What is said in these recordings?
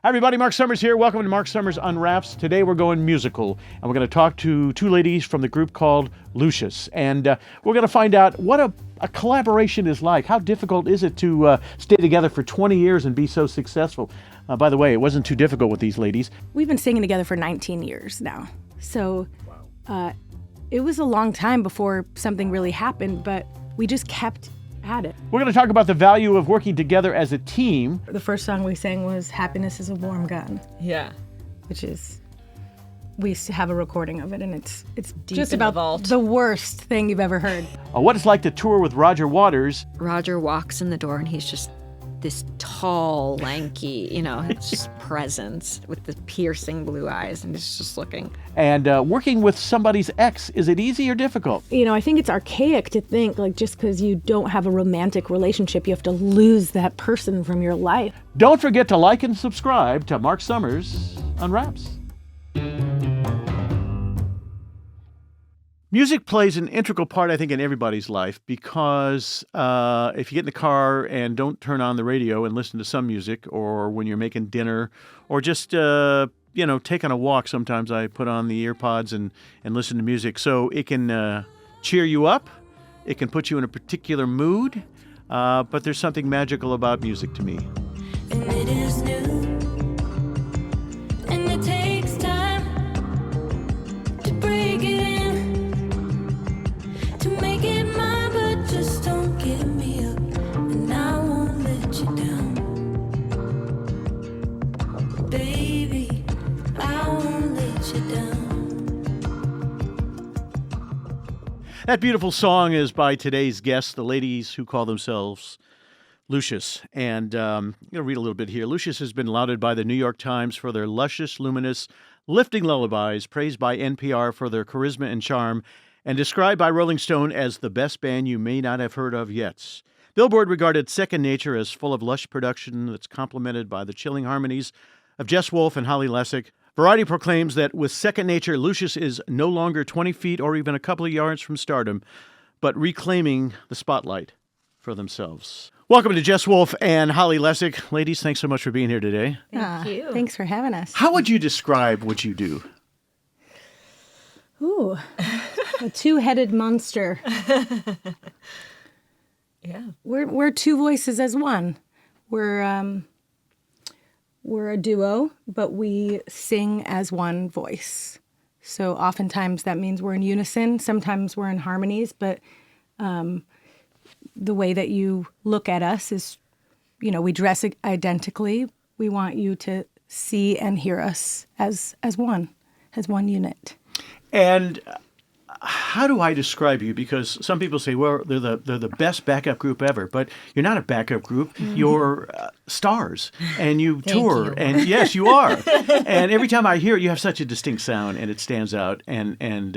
Hi everybody, Marc Summers here. Welcome to Marc Summers Unwraps. Today we're going musical, and we're going to talk to two ladies from the group called Lucius. And we're going to find out what a collaboration is like. How difficult is it to stay together for 20 years and be so successful? By the way, it wasn't too difficult with these ladies. We've been singing together for 19 years now. So it was a long time before something really happened, but we just kept at it. We're going to talk about the value of working together as a team. The first song we sang was Happiness is a Warm Gun. Yeah. Which is, we have a recording of it, and it's Deep just in the about vault. the worst thing you've ever heard. What it's like to tour with Roger Waters. Roger walks in the door and he's just this tall, lanky, it's just presence with the piercing blue eyes, and he's just looking. And working with somebody's ex, is it easy or difficult? I think it's archaic to think, just because you don't have a romantic relationship, you have to lose that person from your life. Don't forget to like and subscribe to Marc Summers Unwraps. Music plays an integral part, I think, in everybody's life because if you get in the car and don't turn on the radio and listen to some music, or when you're making dinner, or just, taking a walk, sometimes I put on the ear pods and listen to music. So it can cheer you up. It can put you in a particular mood. But there's something magical about music to me. And it is new, and it takes time to break it in, to make it mine, but just don't give me up, and I won't let you down. Baby, I won't let you down. That beautiful song is by today's guests, the ladies who call themselves Lucius. And I'm going to read a little bit here. Lucius has been lauded by the New York Times for their luscious, luminous, lifting lullabies, praised by NPR for their charisma and charm, and described by Rolling Stone as the best band you may not have heard of yet. Billboard regarded Second Nature as full of lush production that's complemented by the chilling harmonies of Jess Wolfe and Holly Laessig. Variety proclaims that with Second Nature, Lucius is no longer 20 feet or even a couple of yards from stardom, but reclaiming the spotlight for themselves. Welcome to Jess Wolfe and Holly Laessig. Ladies, thanks so much for being here today. Thank you. Thanks for having us. How would you describe what you do? Ooh, a two-headed monster. Yeah. We're two voices as one. We're a duo, but we sing as one voice. So oftentimes that means we're in unison. Sometimes we're in harmonies, but the way that you look at us is, we dress identically. We want you to see and hear us as one unit. And how do I describe you? Because some people say, well, they're the best backup group ever, but you're not a backup group. Mm-hmm. You're stars, and you tour, and yes, you are. And every time I hear it, you have such a distinct sound, and it stands out. And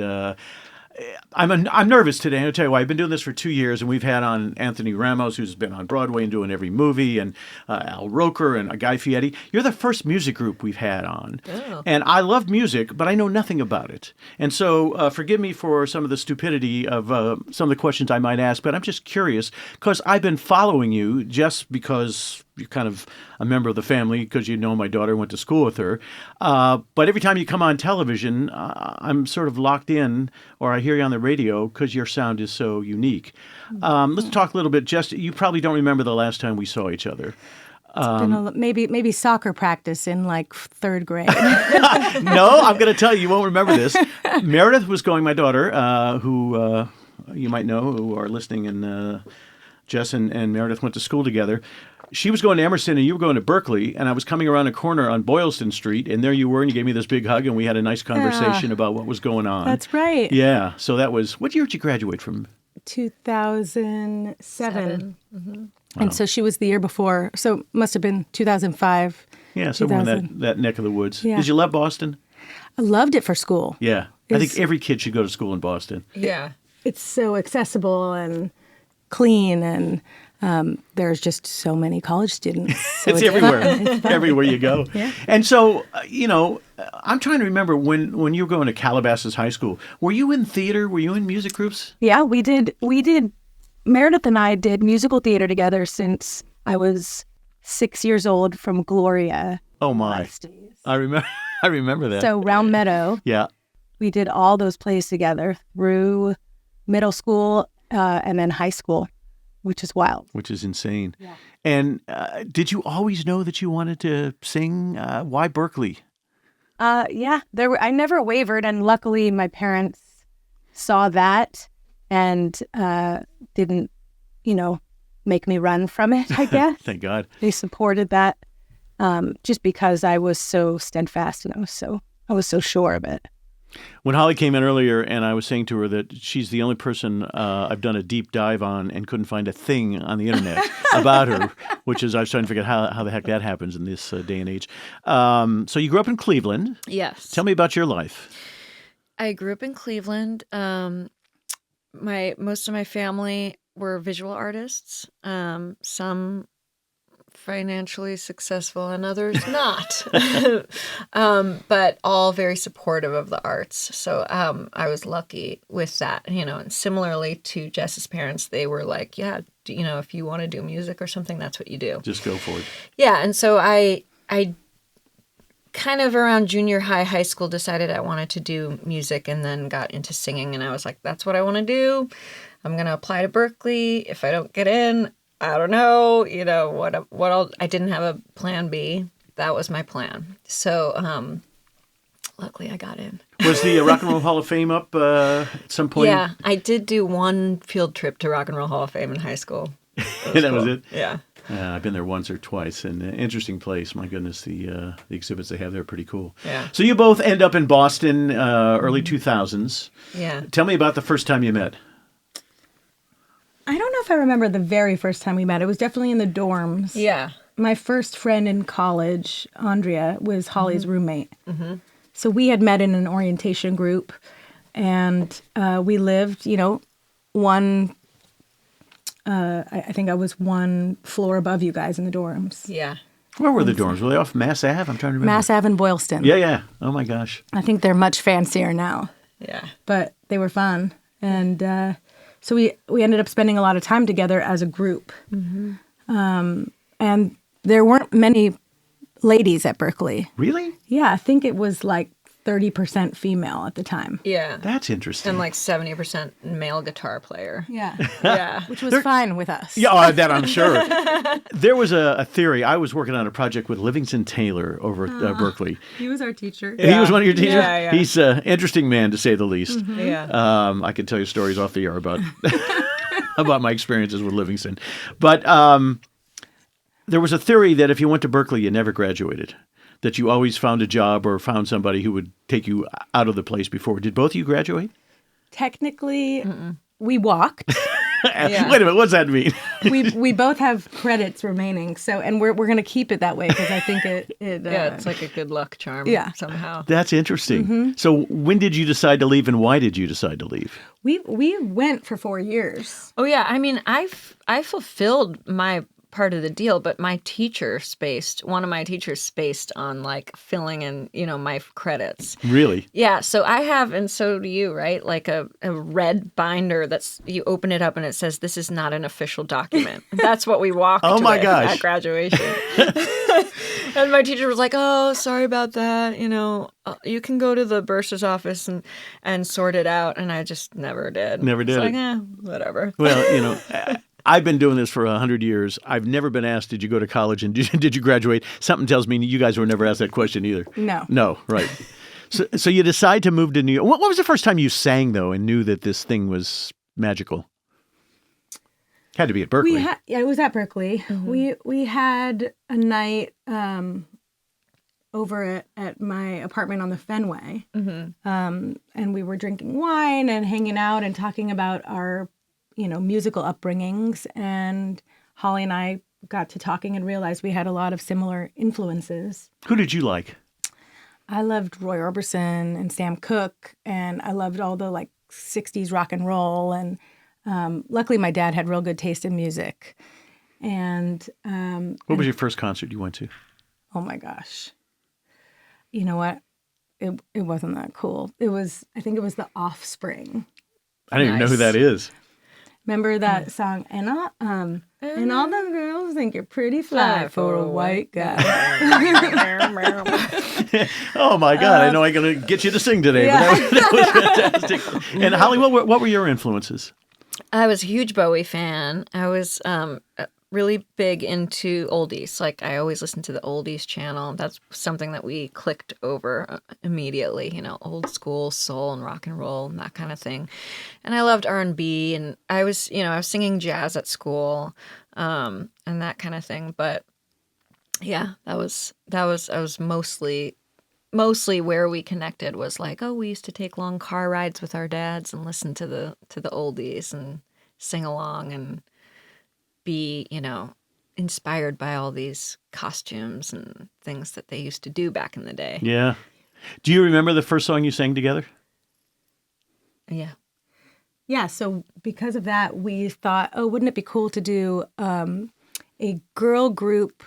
I'm nervous today. I'll tell you why. I've been doing this for 2 years, and we've had on Anthony Ramos, who's been on Broadway and doing every movie, and Al Roker and Guy Fieri. You're the first music group we've had on. Oh. And I love music, but I know nothing about it. And so forgive me for some of the stupidity of some of the questions I might ask, but I'm just curious, because I've been following you just because you're kind of a member of the family, because my daughter went to school with her. But every time you come on television, I'm sort of locked in, or I hear you on the radio, because your sound is so unique. Let's talk a little bit. Just, you probably don't remember the last time we saw each other. It's been maybe soccer practice in third grade. No, I'm going to tell you, you won't remember this. Meredith was going, my daughter, who you might know, who are listening, and Jess and Meredith went to school together. She was going to Emerson and you were going to Berklee, and I was coming around a corner on Boylston Street, and there you were, and you gave me this big hug, and we had a nice conversation about what was going on. That's right. Yeah. So that was, what year did you graduate from? 2007. Mm-hmm. Wow. And so she was the year before, so must have been 2005. Yeah, somewhere in that neck of the woods. Yeah. Did you love Boston? I loved it for school. Yeah. I think every kid should go to school in Boston. Yeah. It's so accessible and clean, and there's just so many college students. So it's everywhere. Everywhere you go. Yeah. And so, I'm trying to remember when you were going to Calabasas High School, were you in theater? Were you in music groups? Yeah, we did. Meredith and I did musical theater together since I was 6 years old, from Gloria. Oh my! Days. I remember. I remember that. So Round Meadow, yeah. we did all those plays together through middle school and then high school, which is wild. Which is insane. Yeah. And did you always know that you wanted to sing? Why Berklee? Yeah, I never wavered, and luckily my parents saw that and didn't, make me run from it, I guess. Thank God. They supported that just because I was so steadfast and I was so sure of it. When Holly came in earlier, and I was saying to her that she's the only person I've done a deep dive on and couldn't find a thing on the internet about her, which is I was trying to figure out how the heck that happens in this day and age. So you grew up in Cleveland. Yes. Tell me about your life. I grew up in Cleveland. Most of my family were visual artists. Some financially successful and others not, but all very supportive of the arts. So I was lucky with that, and similarly to Jess's parents, they were like, yeah, if you want to do music or something, that's what you do. Just go for it. Yeah. And so I kind of around junior high school decided I wanted to do music, and then got into singing, and I was like, that's what I want to do. I'm going to apply to Berklee. If I don't get in, I don't know, what I didn't have a plan B. That was my plan. So, luckily I got in. Was the Rock and Roll Hall of Fame up at some point? Yeah, I did do one field trip to Rock and Roll Hall of Fame in high school. That was it? Yeah. I've been there once or twice, and an interesting place. My goodness, the exhibits they have there are pretty cool. Yeah. So you both end up in Boston, early 2000s. Yeah. Tell me about the first time you met. I don't know if I remember the very first time we met. It was definitely in the dorms. Yeah. My first friend in college, Andrea, was Holly's roommate. Mm-hmm. So we had met in an orientation group, and we lived, one, I think I was one floor above you guys in the dorms. Yeah. Where were the dorms? Were they off Mass Ave? I'm trying to remember. Mass Ave and Boylston. Yeah. Oh, my gosh. I think they're much fancier now. Yeah. But they were fun. And so we ended up spending a lot of time together as a group. Mm-hmm. And there weren't many ladies at Berklee. Really? Yeah, I think it was like 30% female at the time. Yeah. That's interesting. And like 70% male guitar player. Yeah. Yeah. Which was fine with us. Yeah, that I'm sure. There was a theory. I was working on a project with Livingston Taylor over at Berklee. He was our teacher. And he was one of your teachers? Yeah. He's an interesting man, to say the least. Mm-hmm. Yeah. I could tell you stories off the air about about my experiences with Livingston. But there was a theory that if you went to Berklee, you never graduated. That you always found a job or found somebody who would take you out of the place before. Did both of you graduate? Technically, we walked. Yeah. Wait a minute, what's that mean? we both have credits remaining, and we're going to keep it that way because I think it Yeah, it's like a good luck charm somehow. That's interesting. So when did you decide to leave, and why did you decide to leave? we went for 4 years. Oh, yeah. I mean, I fulfilled my part of the deal, but one of my teachers spaced on like filling in, my credits. Really? Yeah. So I have, and so do you, right? Like a red binder you open it up and it says, "This is not an official document." That's what we walked Oh my with gosh. at graduation. And my teacher was like, "Oh, sorry about that. You can go to the bursar's office and sort it out." And I just never did. Never did It's it. like, whatever. Well, I've been doing this for 100 years. I've never been asked, did you go to college and did you graduate? Something tells me you guys were never asked that question either. No, right. So you decide to move to New York. What was the first time you sang, though, and knew that this thing was magical? Had to be at Berklee. It was at Berklee. Mm-hmm. We had a night over at my apartment on the Fenway, and we were drinking wine and hanging out and talking about our musical upbringings, and Holly and I got to talking and realized we had a lot of similar influences. Who did you like? I loved Roy Orbison and Sam Cooke, and I loved all the 60s rock and roll, and luckily my dad had real good taste in music. And what was your first concert you went to? Oh my gosh. You know what? It wasn't that cool. I think it was The Offspring. I don't even know who that is. Remember that song, Anna? And all the girls think you're pretty fly for a white guy. Oh my God! I know I'm going to get you to sing today, but that was fantastic. And Holly, what were your influences? I was a huge Bowie fan. I was really big into oldies. Like, I always listened to the oldies channel. That's something that we clicked over immediately, old school soul and rock and roll and that kind of thing. And I loved R&B, and I was singing jazz at school, and that kind of thing. But yeah, I was mostly where we connected was like, oh, we used to take long car rides with our dads and listen to the oldies and sing along and be, inspired by all these costumes and things that they used to do back in the day. Yeah. Do you remember the first song you sang together? Yeah. Yeah, so because of that, we thought, oh, wouldn't it be cool to do a girl group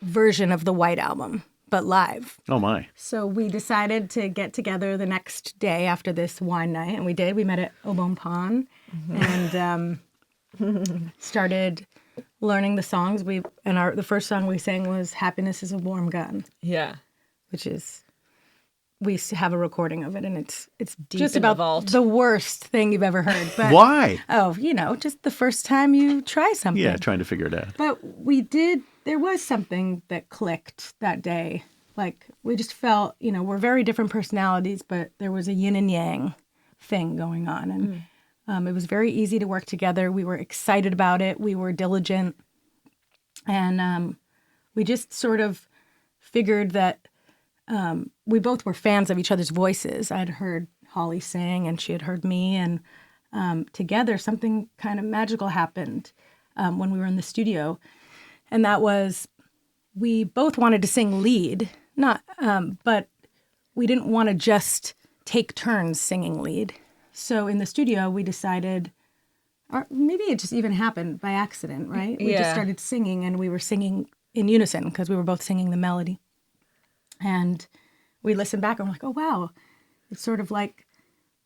version of the White Album, but live. Oh, my. So we decided to get together the next day after this wine night, and we did. We met at Au Bon Pond and started learning the songs. The first song we sang was "Happiness Is a Warm Gun," Yeah. which is we have a recording of it, and it's Deep just in the about vault. the worst thing you've ever heard. But Why? oh, just the first time you try something. Yeah, trying to figure it out. But there was something that clicked that day. Like, we just felt, we're very different personalities, but there was a yin and yang thing going on. And it was very easy to work together. We were excited about it. We were diligent. And we just sort of figured that we both were fans of each other's voices. I'd heard Holly sing, and she had heard me. And together, something kind of magical happened when we were in the studio. And that was, we both wanted to sing lead, but we didn't want to just take turns singing lead. So in the studio, we decided, or maybe it just even happened by accident, right? We just started singing, and we were singing in unison because we were both singing the melody. And we listened back and we're like, oh, wow. It's sort of like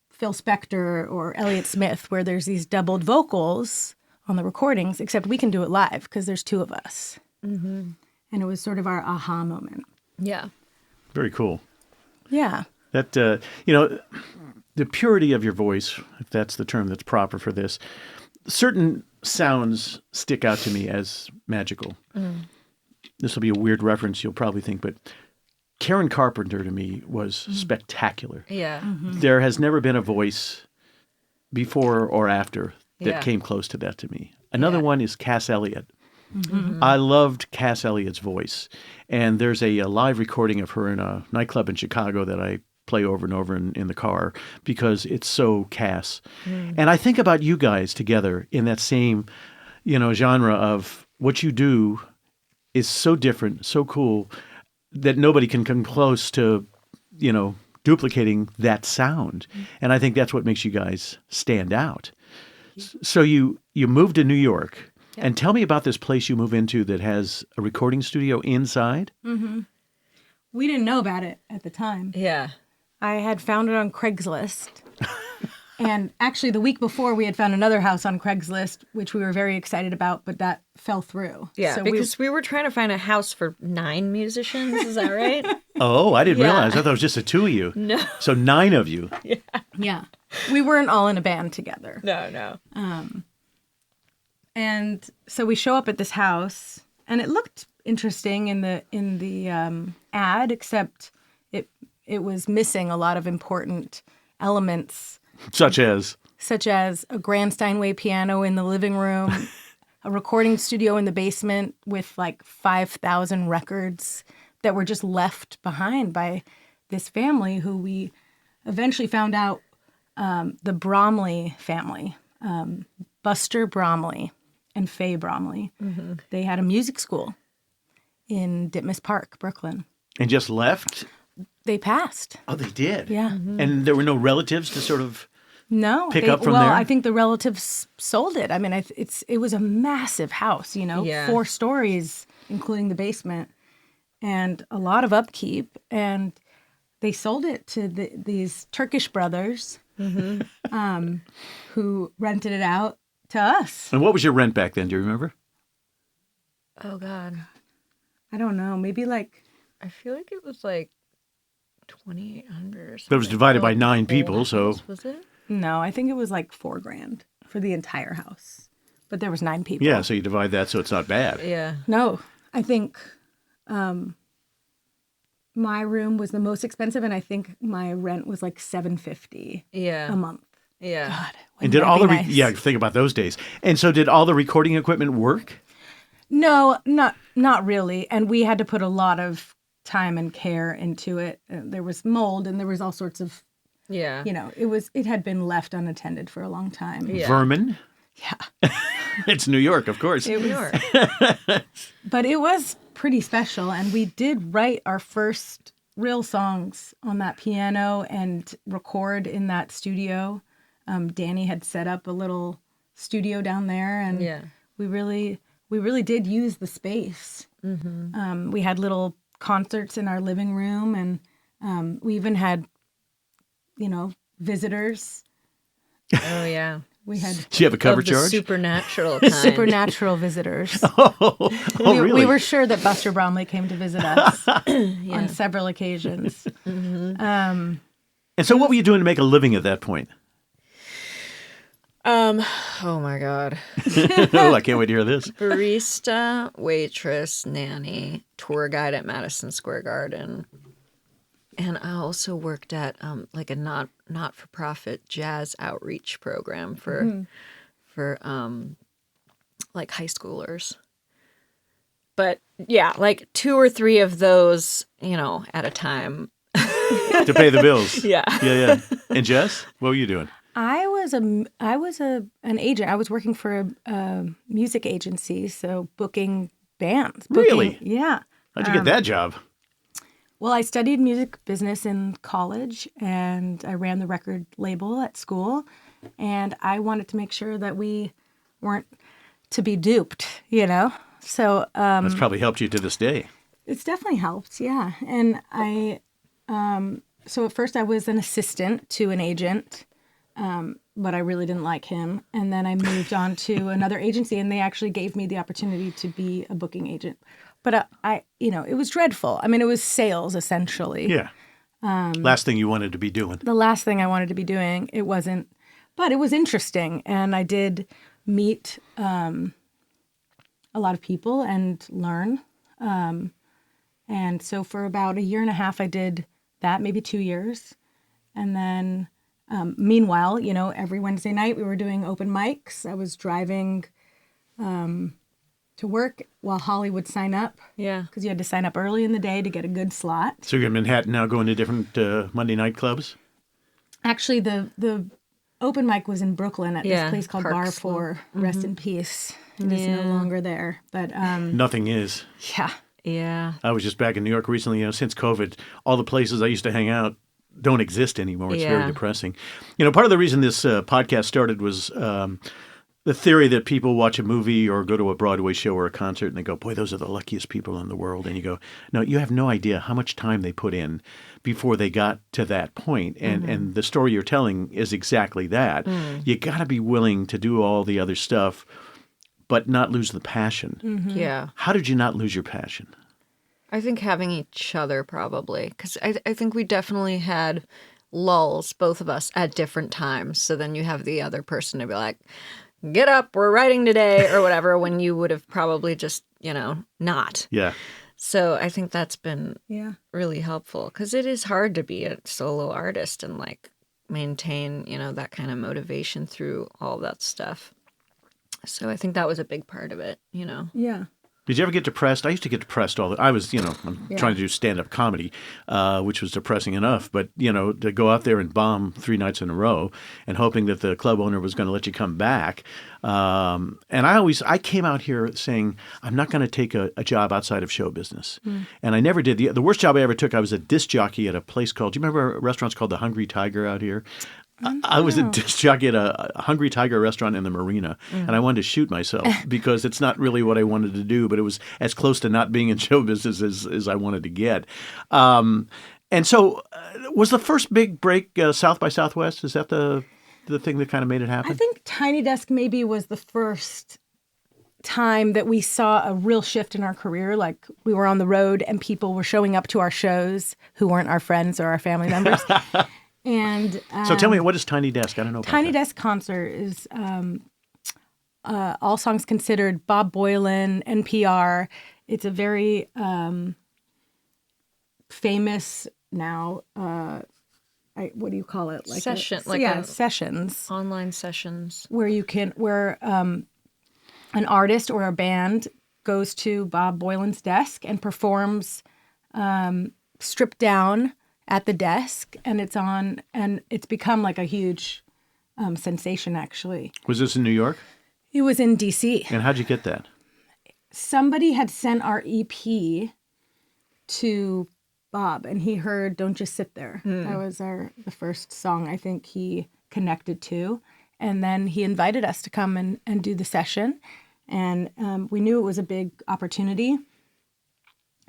Phil Spector or Elliott Smith, where there's these doubled vocals on the recordings, except we can do it live because there's two of us. Mm-hmm. And it was sort of our aha moment. Yeah. Very cool. Yeah. That, the purity of your voice, if that's the term that's proper for this, certain sounds stick out to me as magical. This will be a weird reference, you'll probably think, but Karen Carpenter to me was spectacular. Yeah. There has never been a voice before or after that Yeah. came close to that to me. Another Yeah. one is Cass Elliot. I loved Cass Elliott's voice. And there's a live recording of her in a nightclub in Chicago that I play over and over in the car because it's so Cass. And I think about you guys together in that same, genre of what you do is so different, so cool, that nobody can come close to, duplicating that sound. And I think that's what makes you guys stand out. So you moved to New York. And tell me about this place you move into that has a recording studio inside. We didn't know about it at the time. Yeah. I had found it on Craigslist. And actually, the week before, we had found another house on Craigslist, which we were very excited about, but that fell through. Yeah, So because we were trying to find a house for 9 musicians. Is that right? Oh, I didn't Yeah. realize. I thought it was just the two of you. No. So 9 of you. Yeah. We weren't all in a band together. No. And so we show up at this house, and it looked interesting in the ad, except it was missing a lot of important elements, Such as? such as a grand Steinway piano in the living room, a recording studio in the basement with like 5,000 records that were just left behind by this family who we eventually found out, the Bromley family, Buster Bromley and Faye Bromley. They had a music school in Ditmas Park, Brooklyn. And just left? They passed. Oh, they did? Yeah. And there were no relatives to sort of... No. Pick up from well, there? I think the relatives sold it. I mean, it was a massive house, Yeah. 4 stories, including the basement, and a lot of upkeep. And they sold it to these Turkish brothers who rented it out to us. And what was your rent back then? Do you remember? Oh God, I don't know, maybe like, I feel like it was like 2,800 or something. But it was divided by The 9 whole people, so house, was it? no, I think it was like $4,000 for the entire house. But there was 9 people. yeah, so you divide that, so it's not bad. Yeah. No, I think my room was the most expensive, and I think my rent was like $750 Yeah. a month. Yeah. God, And did wouldn't all that the be nice? yeah, think about those days. And so did all the recording equipment work? No, not really. And we had to put a lot of time and care into it. There was mold, and there was all sorts of, Yeah. it had been left unattended for a long time. Yeah. Vermin? Yeah. It's New York, of course. It New was, York. but it was pretty special, and we did write our first real songs on that piano and record in that studio. Danny had set up a little studio down there, and Yeah. we really did use the space. Mm-hmm. We had little concerts in our living room, and we even had, visitors. Oh yeah. We had Did you have a cover Of the charge? supernatural kind. supernatural visitors. Oh, really? We were sure that Buster Bromley came to visit us on several occasions. And so what were you doing to make a living at that point? Oh my God. Oh, I can't wait to hear this. Barista, waitress, nanny, tour guide at Madison Square Garden. And I also worked at like a not-for-profit jazz outreach program for like high schoolers. But yeah, like 2 or 3 of those, at a time. To pay the bills. Yeah. Yeah. And Jess, what were you doing? I was an agent. I was working for a music agency, so booking bands. Really? Yeah. How'd you get that job? Well, I studied music business in college, and I ran the record label at school, and I wanted to make sure that we weren't to be duped, So That's probably helped you to this day. it's definitely helped, yeah. And so at first I was an assistant to an agent, but I really didn't like him. And then I moved on to another agency, and they actually gave me the opportunity to be a booking agent. But it was dreadful. I mean, it was sales essentially. Yeah. Last thing you wanted to be doing. The last thing I wanted to be doing. It wasn't, but it was interesting, and I did meet a lot of people and learn. And so for about 1.5 years, I did that, maybe 2 years. And then meanwhile, every Wednesday night we were doing open mics. I was driving to work while Holly would sign up. Yeah. Because you had to sign up early in the day to get a good slot. So you're in Manhattan now going to different Monday night clubs? Actually, the open mic was in Brooklyn at Yeah, this place called Park Bar Slope. 4. Rest in peace. It is no longer there. But Nothing is. yeah. Yeah. I was just back in New York recently. Since COVID, all the places I used to hang out don't exist anymore. It's very Yeah. depressing. Part of the reason this podcast started was the theory that people watch a movie or go to a Broadway show or a concert and they go, boy, those are the luckiest people in the world. And you go, no, you have no idea how much time they put in before they got to that point. And the story you're telling is exactly that. You got to be willing to do all the other stuff, but not lose the passion. Yeah. How did you not lose your passion? I think having each other probably, because I think we definitely had lulls, both of us, at different times. So then you have the other person to be like, get up, we're writing today, or whatever, when you would have probably just, not. Yeah. So I think that's been Yeah. really helpful, because it is hard to be a solo artist and like maintain, that kind of motivation through all that stuff. So I think that was a big part of it, Yeah. Did you ever get depressed? I used to get depressed I was, I'm trying to do stand-up comedy, which was depressing enough. But, to go out there and bomb 3 nights in a row and hoping that the club owner was going to let you come back. And I came out here saying, I'm not going to take a job outside of show business. And I never did. The worst job I ever took, I was a disc jockey at a place called, do you remember restaurants called the Hungry Tiger out here? I was a disc jockey at a Hungry Tiger restaurant in the marina, and I wanted to shoot myself because it's not really what I wanted to do, but it was as close to not being in show business as I wanted to get. And so was the first big break South by Southwest? Is that the thing that kind of made it happen? I think Tiny Desk maybe was the first time that we saw a real shift in our career. Like we were on the road and people were showing up to our shows who weren't our friends or our family members. And So tell me, what is Tiny Desk? I don't know about Tiny that. Desk Concert is All Songs Considered, Bob Boilen, NPR. It's a very famous now, what do you call it? Like sessions. Online sessions. Where an artist or a band goes to Bob Boilen's desk and performs stripped down at the desk, and it's become like a huge sensation, actually. Was this in New York? It was in DC. And how'd you get that? Somebody had sent our EP to Bob, and he heard "Don't Just Sit There." That was the first song I think he connected to, and then he invited us to come and do the session, and we knew it was a big opportunity.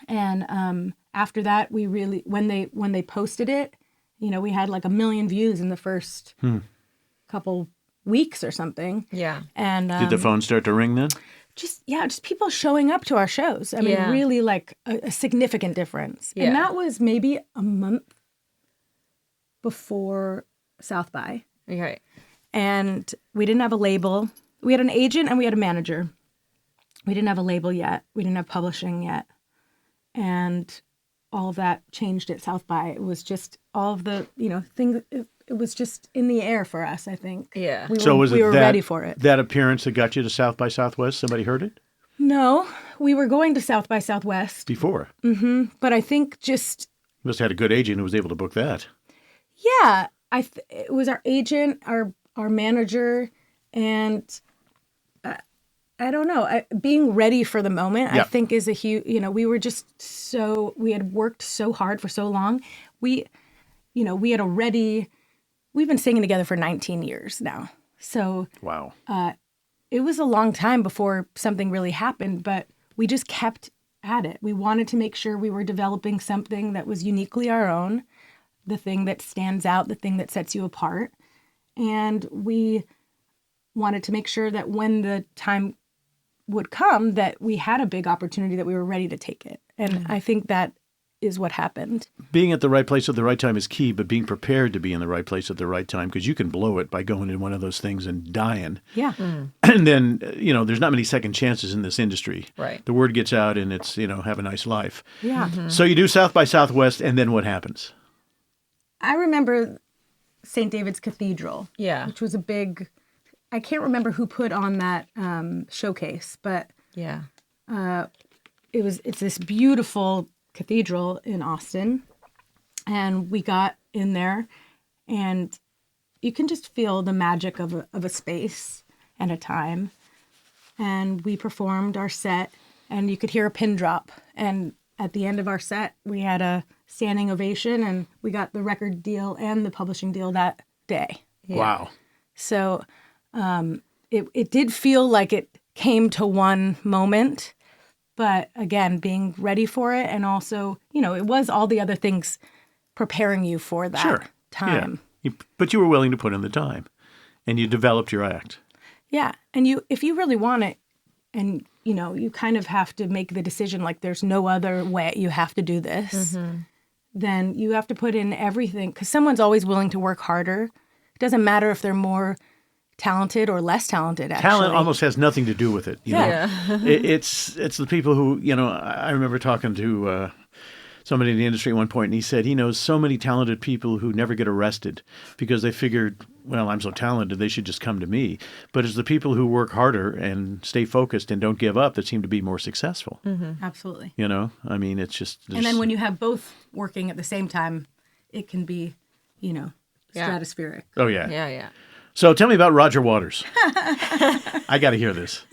And after that, we really when they posted it, we had like 1 million views in the first couple weeks or something. Yeah. And Did the phone start to ring then? just people showing up to our shows. I mean, really like a significant difference. Yeah. And that was maybe a month before South by. Right. And we didn't have a label. We had an agent and we had a manager. We didn't have a label yet. We didn't have publishing yet. And all of that changed at South by. It was just all of the, things. It was just in the air for us, I think. Yeah. We were ready for it. That appearance that got you to South by Southwest? Somebody heard it? No, we were going to South by Southwest. Before? But I think just, You must have had a good agent who was able to book that. yeah, it was our agent, our manager, and I don't know. Being ready for the moment, Yeah. I think, is a huge. We were just we had worked so hard for so long. We had already. We've been singing together for 19 years now, so Wow. it was a long time before something really happened. But we just kept at it. We wanted to make sure we were developing something that was uniquely our own, the thing that stands out, the thing that sets you apart, and we wanted to make sure that when the time would come that we had a big opportunity, that we were ready to take it. And I think that is what happened. Being at the right place at the right time is key, but being prepared to be in the right place at the right time, because you can blow it by going in one of those things and dying. Yeah. And then, there's not many second chances in this industry. Right. The word gets out and it's, have a nice life. Yeah. So you do South by Southwest, and then what happens? I remember St. David's Cathedral. Yeah. Which was a big, I can't remember who put on that showcase, but Yeah. it's this beautiful cathedral in Austin. And we got in there and you can just feel the magic of a space and a time. And we performed our set and you could hear a pin drop. And at the end of our set, we had a standing ovation and we got the record deal and the publishing deal that day. Yeah. Wow. So it did feel like it came to one moment, but again, being ready for it, and also, it was all the other things preparing you for that time. Yeah. But you were willing to put in the time, and you developed your act. Yeah, and if you really want it, and you kind of have to make the decision, like there's no other way, you have to do this, then you have to put in everything, because someone's always willing to work harder. It doesn't matter if they're more talented or less talented, actually. Talent almost has nothing to do with it. You know? Yeah. It's the people who, I remember talking to somebody in the industry at one point, and he said he knows so many talented people who never get arrested because they figured, well, I'm so talented, they should just come to me. But it's the people who work harder and stay focused and don't give up that seem to be more successful. Absolutely. I mean, it's just... And then when you have both working at the same time, it can be, stratospheric. Oh, yeah. Yeah, yeah. So tell me about Roger Waters. I got to hear this.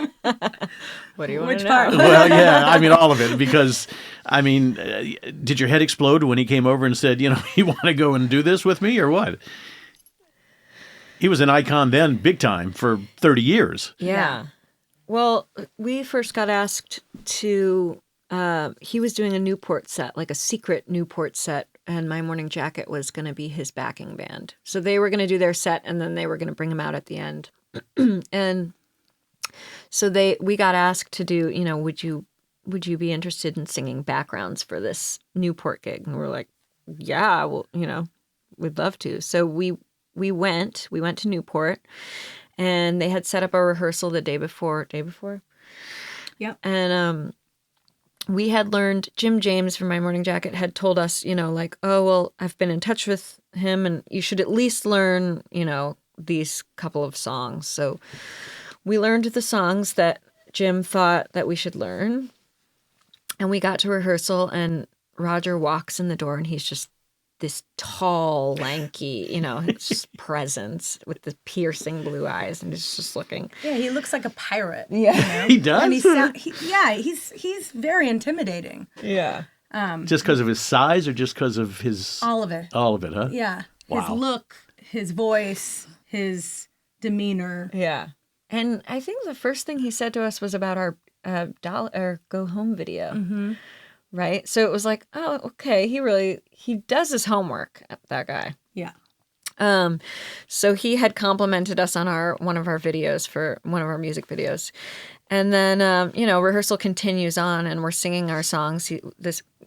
What do you want Which to part? know? Well, yeah, I mean, all of it, because, did your head explode when he came over and said, you want to go and do this with me, or what? He was an icon then, big time, for 30 years. Yeah. Well, we first got asked to, he was doing a Newport set, like a secret Newport set, and My Morning Jacket was going to be his backing band. So they were going to do their set, and then they were going to bring him out at the end. And So we got asked to do, would you be interested in singing backgrounds for this Newport gig? And we're like, yeah, well, we'd love to. So we went to Newport, and they had set up a rehearsal the day before. Yep. And we had learned, Jim James from My Morning Jacket had told us, like, oh, well, I've been in touch with him and you should at least learn, these couple of songs. So we learned the songs that Jim thought that we should learn. And we got to rehearsal, and Roger walks in the door, and he's just this tall, lanky, it's just presence with the piercing blue eyes, and he's just looking. Yeah, he looks like a pirate. Yeah, He does? And he's very intimidating. yeah. Just because of his size or just because of his... All of it. All of it, huh? Yeah. Wow. His look, his voice, his demeanor. Yeah. And I think the first thing he said to us was about our Go Home video. Mm-hmm. Right? So it was like, oh, okay, he does his homework, that guy. Yeah. So he had complimented us on one of our videos for one of our music videos. And then, rehearsal continues on, and we're singing our songs,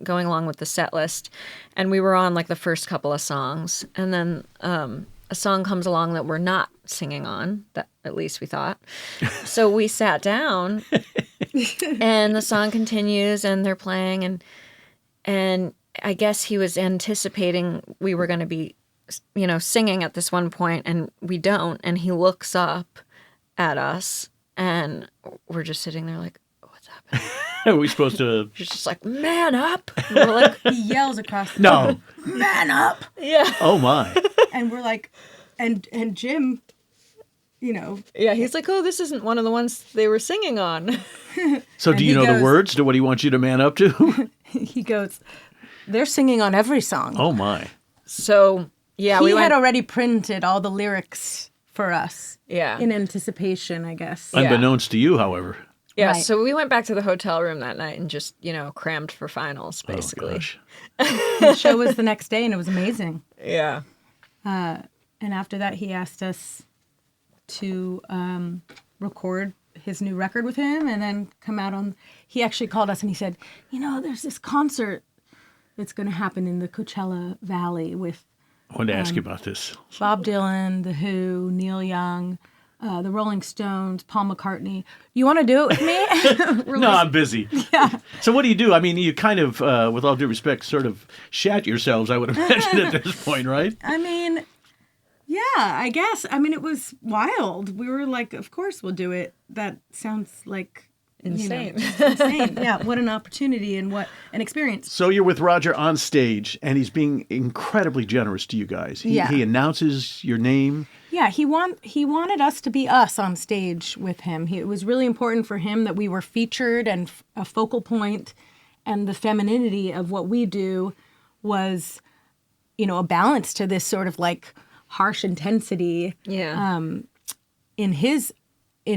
going along with the set list. And we were on like the first couple of songs. And then a song comes along that we're not singing on, that at least we thought. So we sat down, and the song continues, and they're playing, and I guess he was anticipating we were going to be, singing at this one point, and we don't. And he looks up at us, and we're just sitting there like, what's happening? Are we supposed to... He's just like, man up. And we're like, He yells across the No. room, man up. yeah. Oh, my. And we're like, and Jim, Yeah, he's like, oh, this isn't one of the ones they were singing on. So do you he know the goes- words to what he wants you to man up to? he goes, they're singing on every song. Oh, my. So, yeah, he we had went. already printed all the lyrics for us Yeah. in anticipation, I guess. Unbeknownst to you, however. Yeah, Right. so we went back to the hotel room that night and just, crammed for finals, basically. Oh, gosh. The show was the next day, and it was amazing. Yeah. And after that, he asked us to record his new record with him and then come out on... He actually called us and he said, there's this concert that's going to happen in the Coachella Valley with I wanted to ask you about this. Bob Dylan, The Who, Neil Young, the Rolling Stones, Paul McCartney. You want to do it with me? We're No, like, I'm busy. Yeah. So what do you do? I mean, you kind of, with all due respect, sort of shat yourselves, I would imagine, at this point, right? I mean, yeah, I guess. I mean, it was wild. We were like, of course we'll do it. That sounds like... Insane. Insane. Yeah, what an opportunity and what an experience. So you're with Roger on stage, and he's being incredibly generous to you guys. Yeah. He announces your name. Yeah, he wanted us to be us on stage with him. It was really important for him that we were featured and a focal point, and the femininity of what we do was, a balance to this sort of like harsh intensity Yeah. in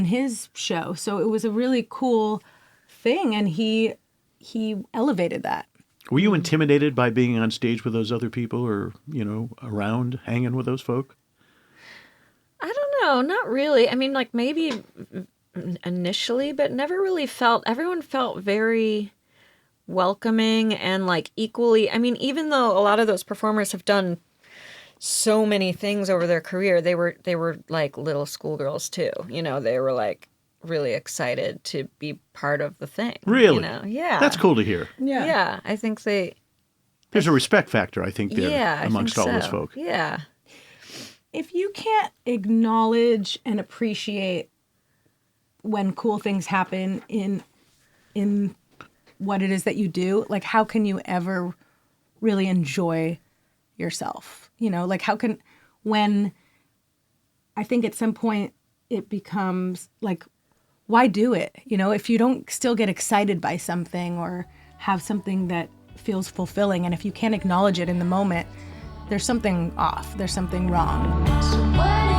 his show. So it was a really cool thing, and he elevated that. Were you intimidated by being on stage with those other people or, around hanging with those folk? I don't know. Not really. I mean, like maybe initially, but never really felt... Everyone felt very welcoming and like equally... I mean, even though a lot of those performers have done so many things over their career, they were like little schoolgirls too. They were like really excited to be part of the thing. Really? Yeah. That's cool to hear. Yeah. I think There's a respect factor, I think, there I amongst think all those so. folk. Yeah. If you can't acknowledge and appreciate when cool things happen in what it is that you do, like how can you ever really enjoy yourself? Like when I think at some point it becomes like, why do it? If you don't still get excited by something or have something that feels fulfilling, and if you can't acknowledge it in the moment, there's something off, there's something wrong. So what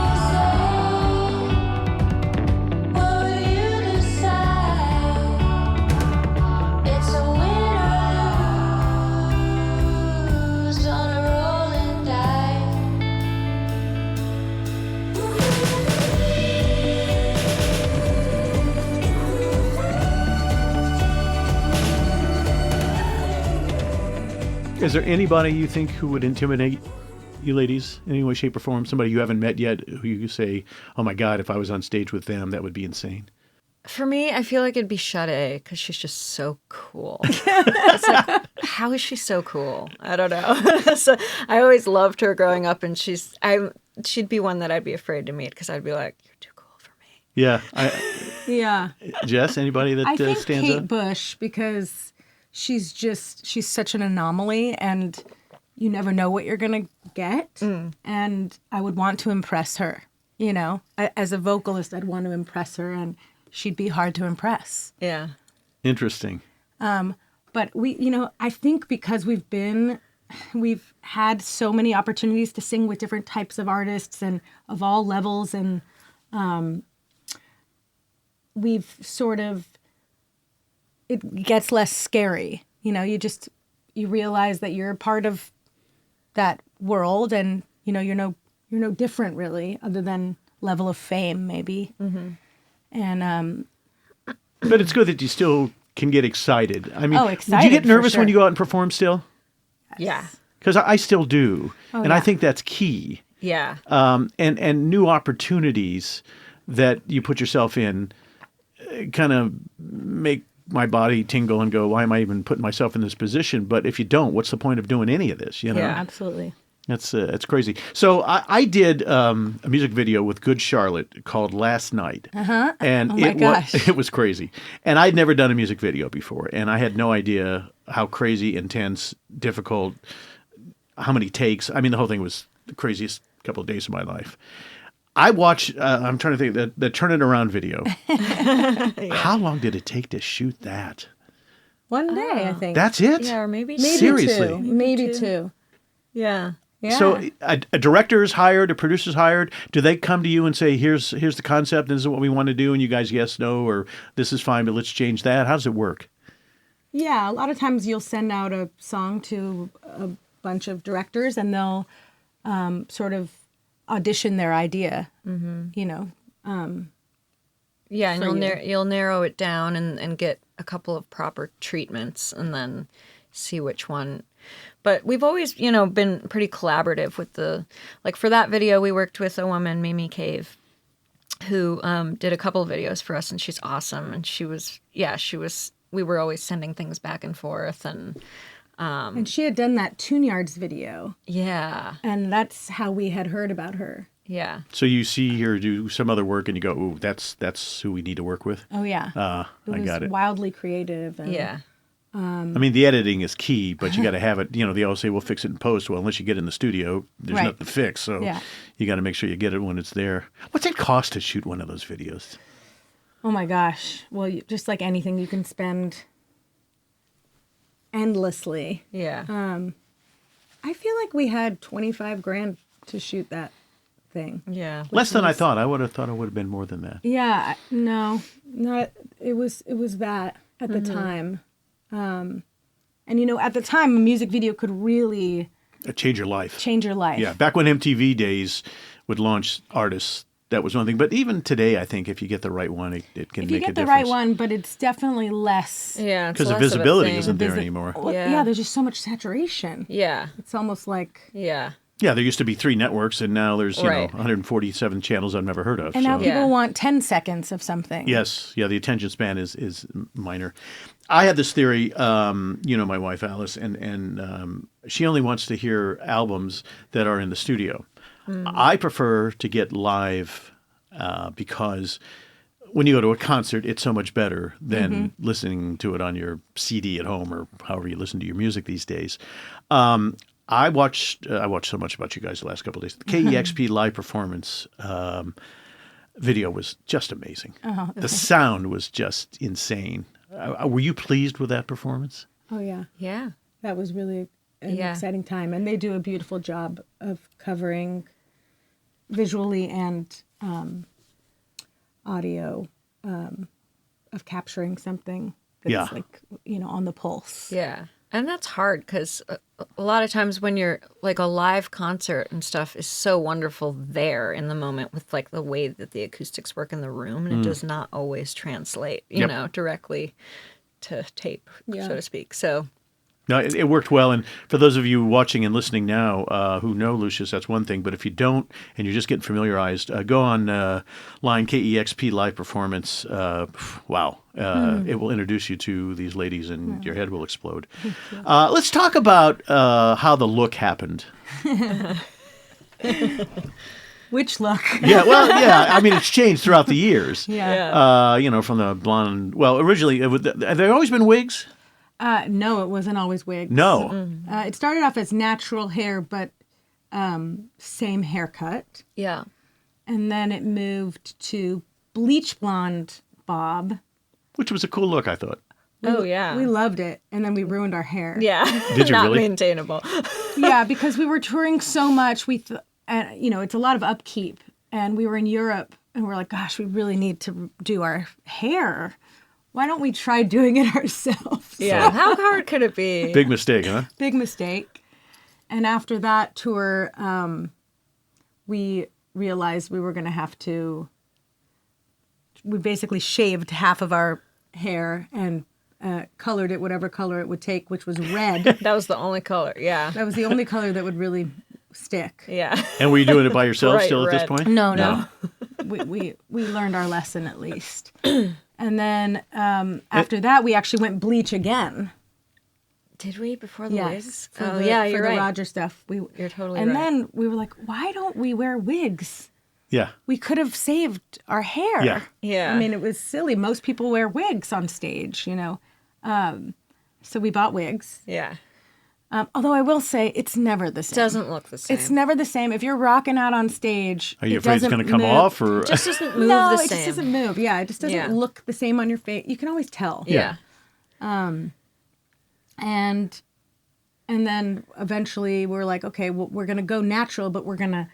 will you decide? It's a win or lose on a rolling die. Is there anybody you think who would intimidate you ladies in any way, shape, or form? Somebody you haven't met yet who you say, oh my God, if I was on stage with them, that would be insane? For me, I feel like it'd be Sade because she's just so cool. It's like, how is she so cool? I don't know. So I always loved her growing up, and she'd be one that I'd be afraid to meet because I'd be like, you're too cool for me. Yeah. Yeah. Jess, anybody that I think stands Kate up? Bush, because she's such an anomaly, and you never know what you're going to get. And I would want to impress her, you know. As a vocalist, I'd want to impress her, and she'd be hard to impress. Yeah. Interesting. But we, you know, I think because we've had so many opportunities to sing with different types of artists and of all levels, and we've sort of, it gets less scary. You know, you realize that you're a part of that world, and you know, you're no different really, other than level of fame maybe. And But it's good that you still can get excied. I mean, do you excited, get for nervous when sure. you go out and perform still? Yeah. Because I still do. And I yeah. think that's key. Yeah. And new opportunities that you put yourself in kind of make my body tingle and go, why am I even putting myself in this position? But if you don't, what's the point of doing any of this? You know, Yeah. absolutely. That's crazy. So I did a music video with Good Charlotte called Last Night, and Oh my gosh. it was crazy. And I'd never done a music video before, and I had no idea how crazy, intense, difficult, how many takes. I mean, the whole thing was the craziest couple of days of my life. I watched. I'm trying to think the Turn It Around video. How long did it take to shoot that? One day, I think. That's it. Yeah, or maybe Seriously. two. Maybe two. Yeah. Yeah. So a director is hired, a producer's hired. Do they come to you and say, here's the concept, this is what we want to do, and you guys yes, no, or this is fine, but let's change that? How does it work? Yeah, a lot of times you'll send out a song to a bunch of directors, and they'll sort of audition their idea, you know. Yeah, and for you'll narrow it down and get a couple of proper treatments and then see which one. But we've always, you know, been pretty collaborative with like for that video, we worked with a woman, Mimi Cave, who did a couple of videos for us, and she's awesome. And we were always sending things back and forth. And she had done that Tune Yards video, yeah, and that's how we had heard about her. yeah. So you see her do some other work and you go, ooh, that's who we need to work with? Oh, yeah. I got it. Wildly creative. And, Yeah. I mean, the editing is key, but you got to have it. You know, they always say, we'll fix it in post. Well, unless you get in the studio, there's Right. nothing to fix. So Yeah. you got to make sure you get it when it's there. What's it cost to shoot one of those videos? Oh, my gosh. Well, just like anything, you can spend endlessly. Yeah. I feel like we had 25 grand to shoot that thing. yeah. Less than I thought. I would have thought it would have been more than that. Yeah, no, not. It was that at the time, and you know, at the time, a music video could really Change your life. change your life. Yeah, back when MTV days would launch artists, that was one thing. But even today, I think if you get the right one, it can If make you a get the difference. right one, but it's definitely less. Yeah. Because the visibility isn't there Visi- anymore. Well, Yeah. yeah, there's just so much saturation. Yeah. It's almost like. Yeah. Yeah, there used to be 3 networks, and now there's Right. 147 channels I've never heard of. And now so. people Yeah. want 10 seconds of something. Yes, yeah, the attention span is minor. I had this theory, you know, my wife Alice, and she only wants to hear albums that are in the studio. I prefer to get live because when you go to a concert, it's so much better than listening to it on your CD at home or however you listen to your music these days. I watched so much about you guys the last couple of days. The KEXP live performance video was just amazing. The sound was just insane. Were you pleased with that performance? Oh yeah, Yeah. that was really an Yeah. exciting time, and they do a beautiful job of covering visually and audio, of capturing something that's Yeah. like, you know, on the pulse. Yeah. And that's hard because a lot of times when you're like a live concert and stuff is so wonderful there in the moment with like the way that the acoustics work in the room, and it does not always translate, you Yep. know, directly to tape, Yeah. so to speak. So No, it worked well. And for those of you watching and listening now who know Lucius, that's one thing. But if you don't and you're just getting familiarized, go on line KEXP Live Performance. Wow. It will introduce you to these ladies and your head will explode. Let's talk about how the look happened. Which look? Yeah, well, yeah. I mean, it's changed throughout the years. Yeah. From the blonde. Well, originally, have there always been wigs? No, it wasn't always wigs. No. It started off as natural hair, but same haircut. Yeah. And then it moved to bleach blonde bob. Which was a cool look, I thought. Oh, yeah. We loved it. And then we ruined our hair. Yeah. Did you Not really? maintainable. Yeah, because we were touring so much. It's a lot of upkeep. And we were in Europe and we're like, gosh, we really need to do our hair. Why don't we try doing it ourselves? Yeah. How hard could it be? Big mistake, huh? Big mistake. And after that tour, we realized we were going to have to. We basically shaved half of our hair and colored it whatever color it would take, which was red. That was the only color. Yeah. That was the only color that would really stick. Yeah. And were you doing it by yourself Bright still at this red. point? No. we learned our lesson at least. And then after that, we actually went bleach again. Did we before the wigs? For Oh, the, yeah, for you're the right. Roger stuff. You're totally and right. then we were like, why don't we wear wigs? Yeah. We could have saved our hair. Yeah. Yeah. I mean, it was silly. Most people wear wigs on stage, So we bought wigs. Yeah. Although I will say, it's never the same. Doesn't look the same. It's never the same. If you're rocking out on stage, Are you it afraid it's doesn't going to come move. off? Or Just doesn't move No, the it same. just doesn't move. Yeah, it just doesn't Yeah. look the same on your face. You can always tell. Yeah. And then eventually we're like, okay, well, we're going to go natural, but we're going to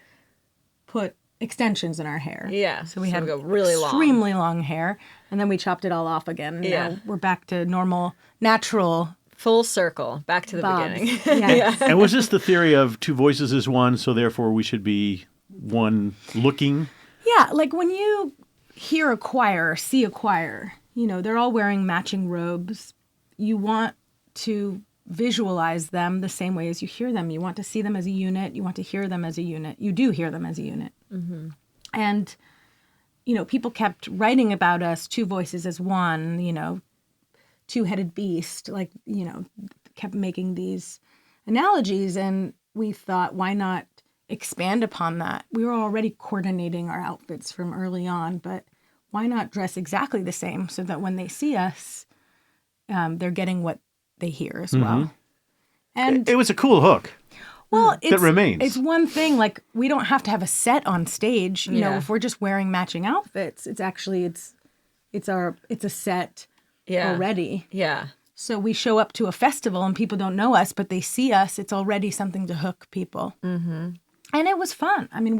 put extensions in our hair. Yeah. So we had go really long. extremely long hair, and then we chopped it all off again. And Yeah. now we're back to normal, natural Full circle. Back to the bobs. beginning. Yes. and was this the theory of two voices is one, so therefore we should be one looking? Yeah, like when you hear a choir or see a choir, they're all wearing matching robes. You want to visualize them the same way as you hear them. You want to see them as a unit. You want to hear them as a unit. You do hear them as a unit. Mm-hmm. And, people kept writing about us, two voices as one, two-headed beast, kept making these analogies. And we thought, why not expand upon that? We were already coordinating our outfits from early on, but why not dress exactly the same so that when they see us, they're getting what they hear as well. And It was a cool hook. well, that remains. It's one thing, like we don't have to have a set on stage. Yeah. If we're just wearing matching outfits, it's a set Yeah. already. Yeah. So we show up to a festival and people don't know us, but they see us. It's already something to hook people. Mm-hmm. And it was fun. I mean,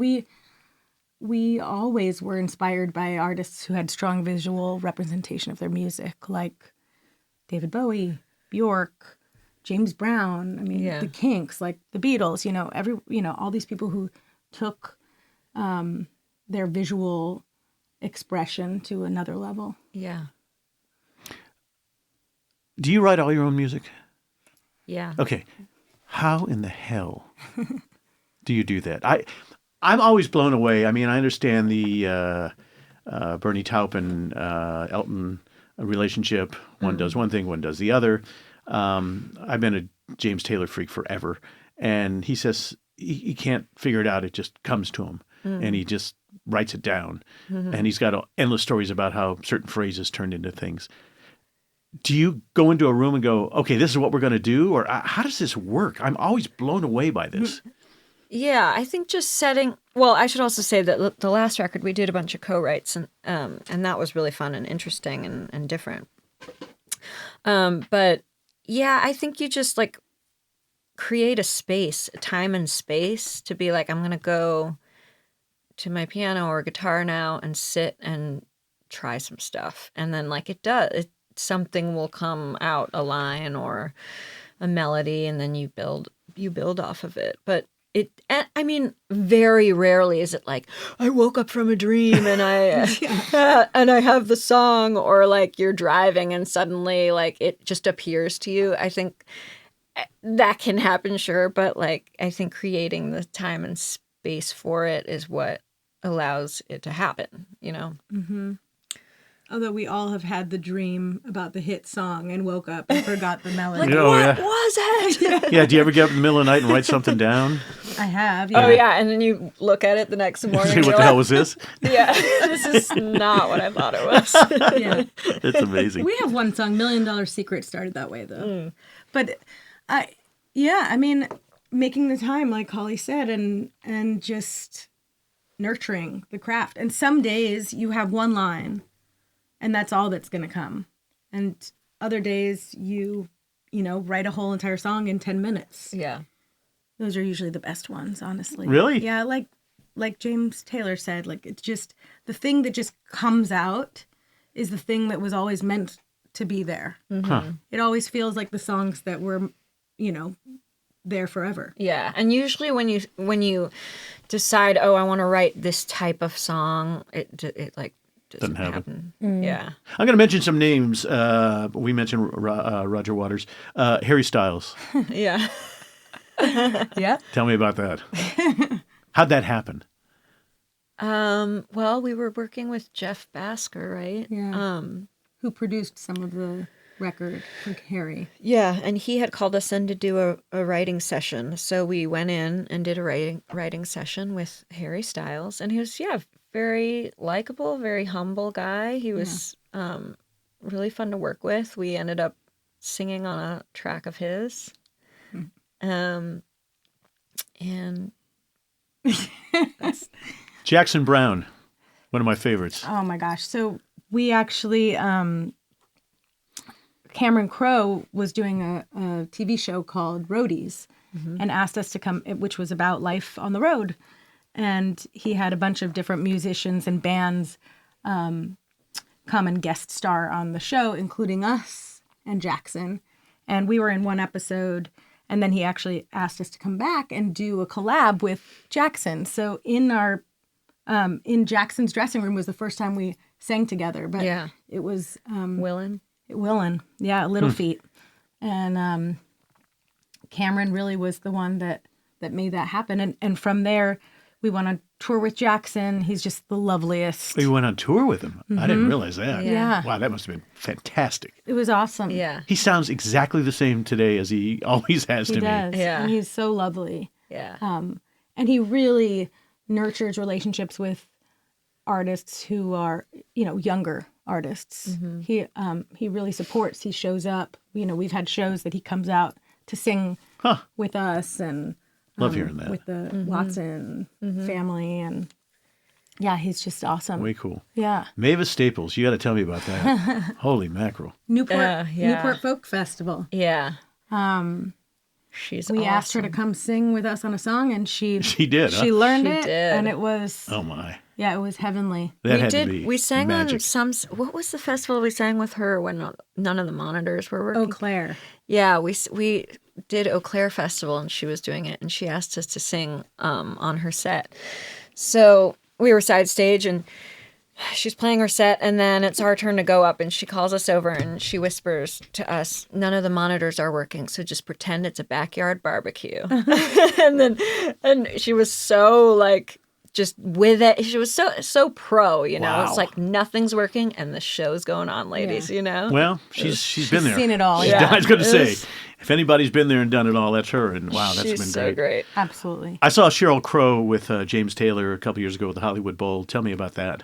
we always were inspired by artists who had strong visual representation of their music, like David Bowie, Bjork, James Brown. I mean, Yeah. the Kinks, like the Beatles. All these people who took their visual expression to another level. Yeah. Do you write all your own music? Yeah. Okay. How in the hell do you do that? I'm always blown away. I mean, I understand the Bernie Taupin, Elton relationship. One does one thing, one does the other. I've been a James Taylor freak forever. And he says he can't figure it out. It just comes to him. And he just writes it down. And he's got endless stories about how certain phrases turned into things. Do you go into a room and go, okay, this is what we're going to do? Or how does this work? I'm always blown away by this. Yeah, I think just setting. Well, I should also say that the last record we did a bunch of co-writes, and that was really fun and interesting and different. But yeah, I think you just like create a space, time and space to be like, I'm gonna go to my piano or guitar now and sit and try some stuff, and then like something will come out, a line or a melody, and then you build off of it. But I mean, very rarely is it like I woke up from a dream and and I have the song, or like you're driving and suddenly like it just appears to you. I think that can happen, sure, but like I think creating the time and space for it is what allows it to happen, you know? Although we all have had the dream about the hit song and woke up and forgot the melody. Oh, What yeah. was it? Yeah, do you ever get up in the middle of the night and write something down? I have. Oh yeah, and then you look at it the next morning. See and what you're the hell like, was this? Yeah, this is not what I thought it was. Yeah. It's amazing. We have one song, $1 Million Secret, started that way though. But I mean, making the time, like Holly said, and just nurturing the craft. And some days you have one line and that's all that's going to come. And other days you write a whole entire song in 10 minutes. Yeah. Those are usually the best ones, honestly. Really? Yeah, like James Taylor said, like it's just the thing that just comes out is the thing that was always meant to be there. Huh. It always feels like the songs that were, there forever. Yeah, and usually when you decide, oh, I want to write this type of song, it like doesn't happen. Yeah. I'm going to mention some names. We mentioned Roger Waters. Harry Styles. Yeah. Yeah. Tell me about that. How'd that happen? Well, we were working with Jeff Basker, right? Yeah. Who produced some of the record, like Harry. Yeah, and he had called us in to do a writing session. So we went in and did a writing session with Harry Styles, and he was very likable, very humble guy. He was really fun to work with. We ended up singing on a track of his. And Jackson Browne, one of my favorites. Oh my gosh. So we actually, Cameron Crowe was doing a TV show called Roadies and asked us to come, which was about life on the road. And he had a bunch of different musicians and bands come and guest star on the show, including us and Jackson. And we were in one episode. And then he actually asked us to come back and do a collab with Jackson. So in our in Jackson's dressing room was the first time we sang together. But it was Willin. Little Feat. And Cameron really was the one that made that happen. And from there, we went on tour with Jackson. He's just the loveliest. Oh, you went on tour with him? I didn't realize that. Yeah. Wow, that must have been fantastic. It was awesome. Yeah. He sounds exactly the same today as he always has He to does. me. Yeah. And he's so lovely. Yeah. And he really nurtures relationships with artists who are, younger artists. He really supports. He shows up. We've had shows that he comes out to sing with us and Love hearing that. with the Watson family, and he's just awesome. Way cool. Yeah. Mavis Staples, you got to tell me about that. Holy mackerel. Newport Folk Festival. Yeah. She's We awesome. asked her to come sing with us on a song, and she did, huh? She learned She it, did. and it was Oh my. it was heavenly. That had to be We sang magic. on what was the festival we sang with her when none of the monitors were working? Eau Claire. Yeah, we did Eau Claire Festival, and she was doing it, and she asked us to sing on her set. So we were side stage, and she's playing her set, and then it's our turn to go up, and she calls us over, and she whispers to us, "None of the monitors are working, so just pretend it's a backyard barbecue." and she was so like just with it. She was so pro, Wow. It's like nothing's working, and the show's going on, ladies. Well, she's been there. seen it all, She's yeah. done- I was going to It say, was- if anybody's been there and done it all, that's her. And wow, that's she's been so great. great. Absolutely. I saw Sheryl Crow with James Taylor a couple years ago at the Hollywood Bowl. Tell me about that.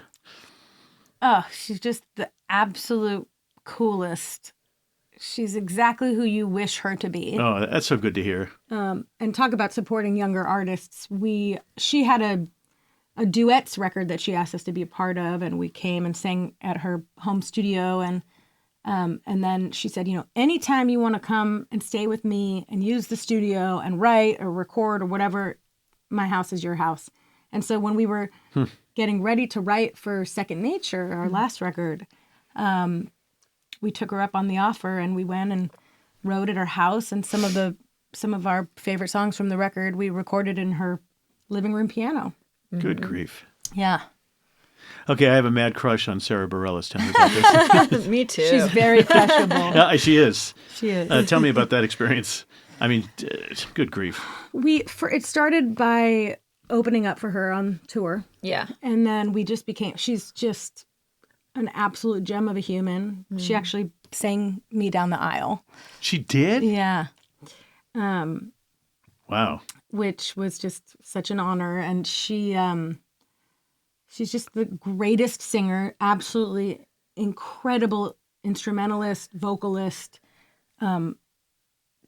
Oh, she's just the absolute coolest. She's exactly who you wish her to be. Oh, that's so good to hear. And talk about supporting younger artists. She had a duets record that she asked us to be a part of, and we came and sang at her home studio, and then she said, anytime you want to come and stay with me and use the studio and write or record or whatever, my house is your house. And so when we were getting ready to write for Second Nature, our last record, we took her up on the offer, and we went and wrote at her house, and some of our favorite songs from the record we recorded in her living room piano. Good grief. Yeah. Okay, I have a mad crush on Sara Bareilles. Tell me about this. Me too. She's very crushable. Yeah, she is. She is. Tell me about that experience. I mean, good grief. It started by opening up for her on tour. Yeah. And then she's just an absolute gem of a human. She actually sang me down the aisle. She did? Yeah. Wow. Which was just such an honor. And she's just the greatest singer, absolutely incredible instrumentalist, vocalist,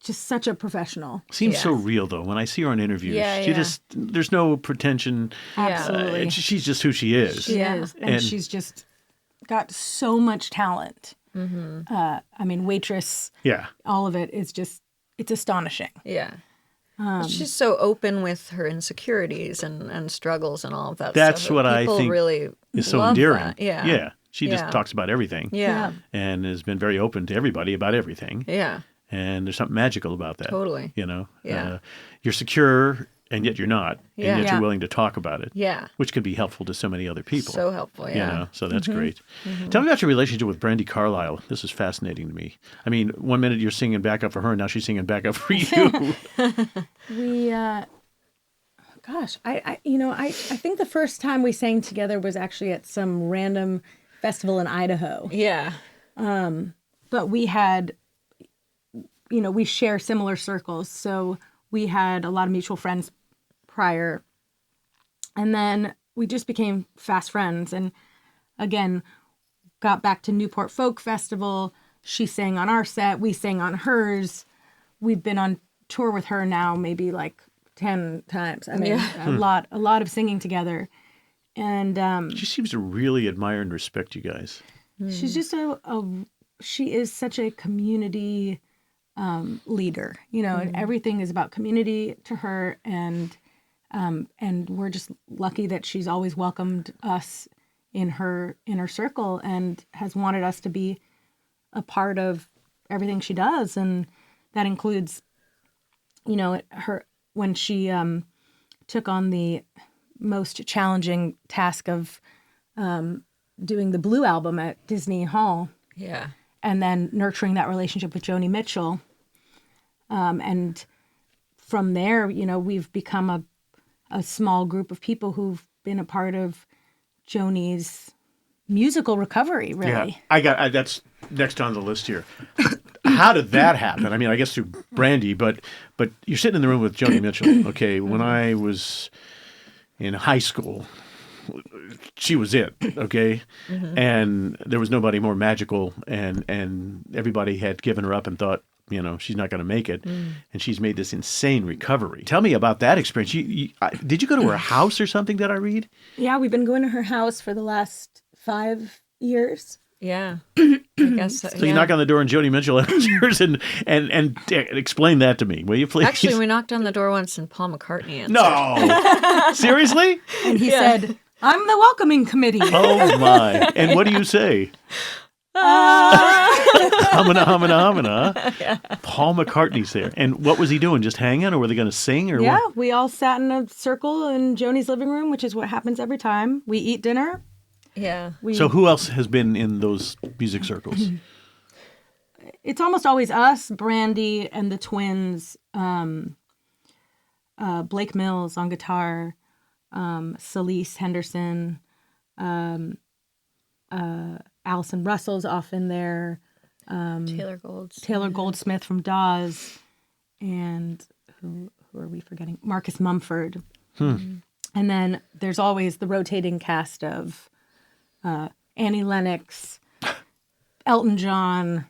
just such a professional. Seems so real, though. When I see her on interviews, there's no pretension. Absolutely. She's just who she is. She is. And she's just got so much talent. I mean, Waitress, all of it is just, it's astonishing. Yeah. She's so open with her insecurities and struggles and all of that That's stuff. what I People think really is so love endearing. that. Yeah. Yeah. She just talks about everything. Yeah. And has been very open to everybody about everything. Yeah. And there's something magical about that. Totally. You know? Yeah. You're secure, and yet you're not. Yeah. And yet Yeah. you're willing to talk about it. Yeah. Which could be helpful to so many other people. So helpful, yeah. You know? So that's great. Tell me about your relationship with Brandi Carlile. This is fascinating to me. I mean, one minute you're singing back up for her, and now she's singing back up for you. We, gosh, I think the first time we sang together was actually at some random festival in Idaho. Yeah. But we had, we share similar circles. So we had a lot of mutual friends prior. And then we just became fast friends. And again, got back to Newport Folk Festival. She sang on our set. We sang on hers. We've been on tour with her now maybe like 10 times. I mean, a lot of singing together. And She seems to really admire and respect you guys. she's just she is such a community leader, and everything is about community to her. And we're just lucky that she's always welcomed us in her inner circle and has wanted us to be a part of everything she does. And that includes, her, when she took on the most challenging task of doing the Blue album at Disney Hall. Yeah. And then nurturing that relationship with Joni Mitchell. And from there, we've become a small group of people who've been a part of Joni's musical recovery, really. Yeah, that's next on the list here. How did that happen? I mean, I guess through Brandi, but you're sitting in the room with Joni Mitchell. Okay, when I was in high school, she was it. Okay, and there was nobody more magical, and everybody had given her up and thought, she's not going to make it, and she's made this insane recovery. Tell me about that experience. Did you go to her house or something? Did I read? Yeah, we've been going to her house for the last 5 years. Yeah. I guess so. So you knock on the door and Joni Mitchell answers and explain that to me, will you please? Actually, we knocked on the door once and Paul McCartney answered. No! Seriously? And he said, I'm the welcoming committee. Oh my. And what do you say? Humana. Yeah. Paul McCartney's there. And what was he doing? Just hanging, or were they going to sing? Or Yeah, what? we all sat in a circle in Joni's living room, which is what happens every time. We eat dinner. Yeah. So who else has been in those music circles? It's almost always us, Brandi, and the twins, Blake Mills on guitar, Celise Henderson, Allison Russell's often there, Taylor Goldsmith from Dawes, and who are we forgetting? Marcus Mumford. And then there's always the rotating cast of Annie Lennox, Elton John.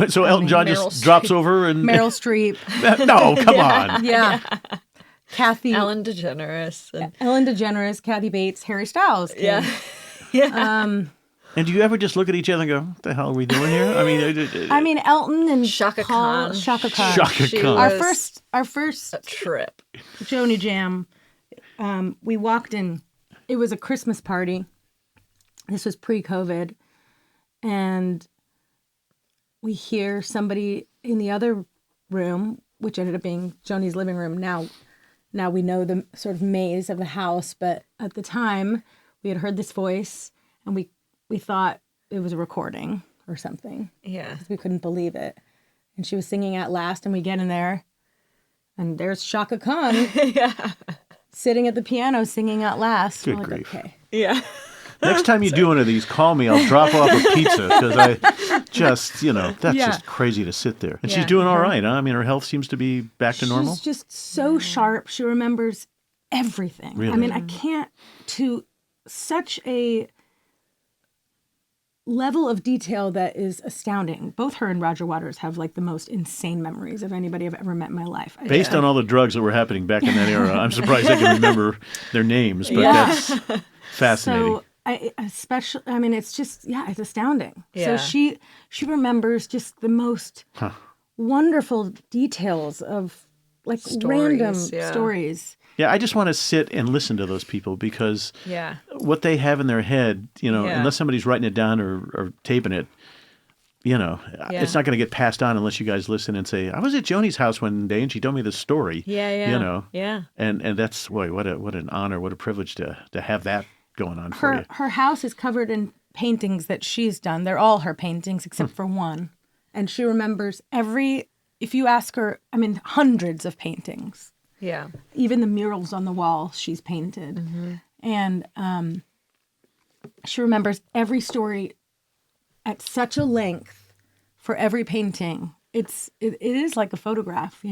So Elton John just drops over and... Meryl Streep. No, come on. Yeah. Kathy. Ellen DeGeneres. Kathy Bates, Harry Styles. Yeah. And do you ever just look at each other and go, what the hell are we doing here? I mean, Elton and Shaka Paul, Khan. Shaka Khan. Shaka She Khan. was- Our first A trip. Joni Jam, we walked in. It was a Christmas party. This was pre-COVID. And we hear somebody in the other room, which ended up being Joni's living room. Now we know the sort of maze of the house. But at the time, we had heard this voice, and we thought it was a recording or something. Yeah. We couldn't believe it. and she was singing At Last, and we get in there, and there's Shaka Khan sitting at the piano singing At Last. Good We're like, grief. okay. Yeah. Next time you do one of these, call me. I'll drop off a pizza because I just, that's Yeah. just crazy to sit there. And she's Yeah. doing all right, huh? I mean, her health seems to be back to normal. She's just so sharp. She remembers everything. Really? I mean, I can't, to such a level of detail that is astounding. Both her and Roger Waters have like the most insane memories of anybody I've ever met in my life. Based on all the drugs that were happening back in that era, I'm surprised I can remember their names, but that's fascinating. So it's just, it's astounding. Yeah. So she remembers just the most wonderful details of like random stories. Yeah, I just want to sit and listen to those people because what they have in their head, unless somebody's writing it down or taping it, it's not going to get passed on unless you guys listen and say, I was at Joni's house one day and she told me this story. Yeah. And that's, what an honor, what a privilege to have that going on for you. Her house is covered in paintings that she's done. They're all her paintings except for one. And she remembers if you ask her, hundreds of paintings. Yeah. Even the murals on the wall she's painted. Mm-hmm. And she remembers every story at such a length for every painting. It is like a photograph,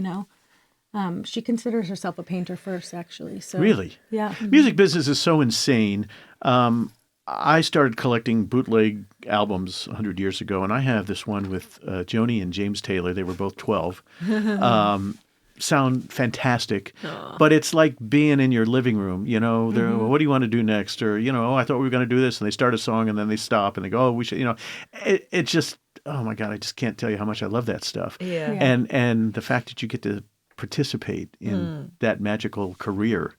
She considers herself a painter first, actually. So Really? Yeah. Music business is so insane. I started collecting bootleg albums 100 years ago, and I have this one with Joni and James Taylor. They were both 12. Sound fantastic, but it's like being in your living room, what do you want to do next? Or, I thought we were going to do this, and they start a song and then they stop and they go, oh, we should, it just, oh my God, I just can't tell you how much I love that stuff. Yeah. And the fact that you get to participate in that magical career.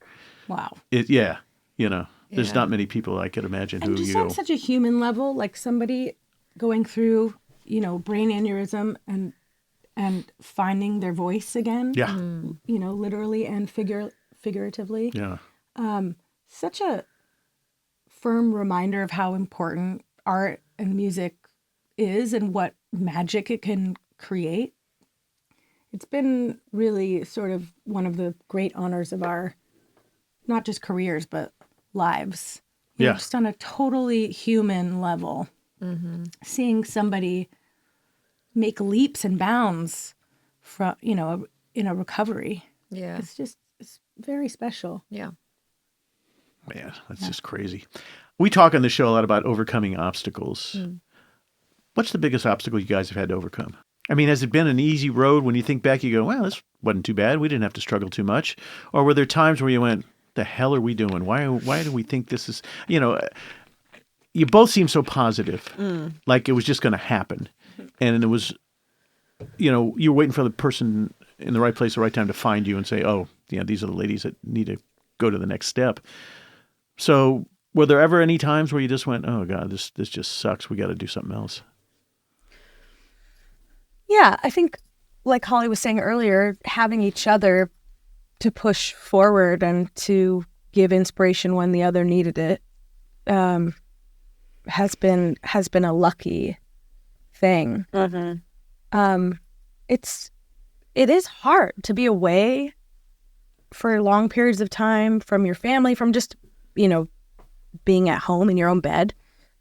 Wow. There's not many people I could imagine And who just on such a human level, like somebody going through, brain aneurysm and finding their voice again. Yeah. Literally and figuratively. Yeah. Such a firm reminder of how important art and music is and what magic it can create. It's been really sort of one of the great honors of our, not just careers, but lives. Just on a totally human level. Mm-hmm. Seeing somebody make leaps and bounds from, in a recovery. Yeah. It's very special. Yeah. Man, that's just crazy. We talk on the show a lot about overcoming obstacles. What's the biggest obstacle you guys have had to overcome? Has it been an easy road when you think back, you go, well, this wasn't too bad. We didn't have to struggle too much. Or were there times where you went, the hell are we doing? Why do we think this is, you both seem so positive, like it was just going to happen. And it was, you were waiting for the person in the right place, the right time to find you and say, oh, these are the ladies that need to go to the next step. So were there ever any times where you just went, oh God, this just sucks. We got to do something else? Yeah, I think like Holly was saying earlier, having each other to push forward and to give inspiration when the other needed it has been a lucky thing. Mm-hmm. It is hard to be away for long periods of time from your family, from just being at home in your own bed.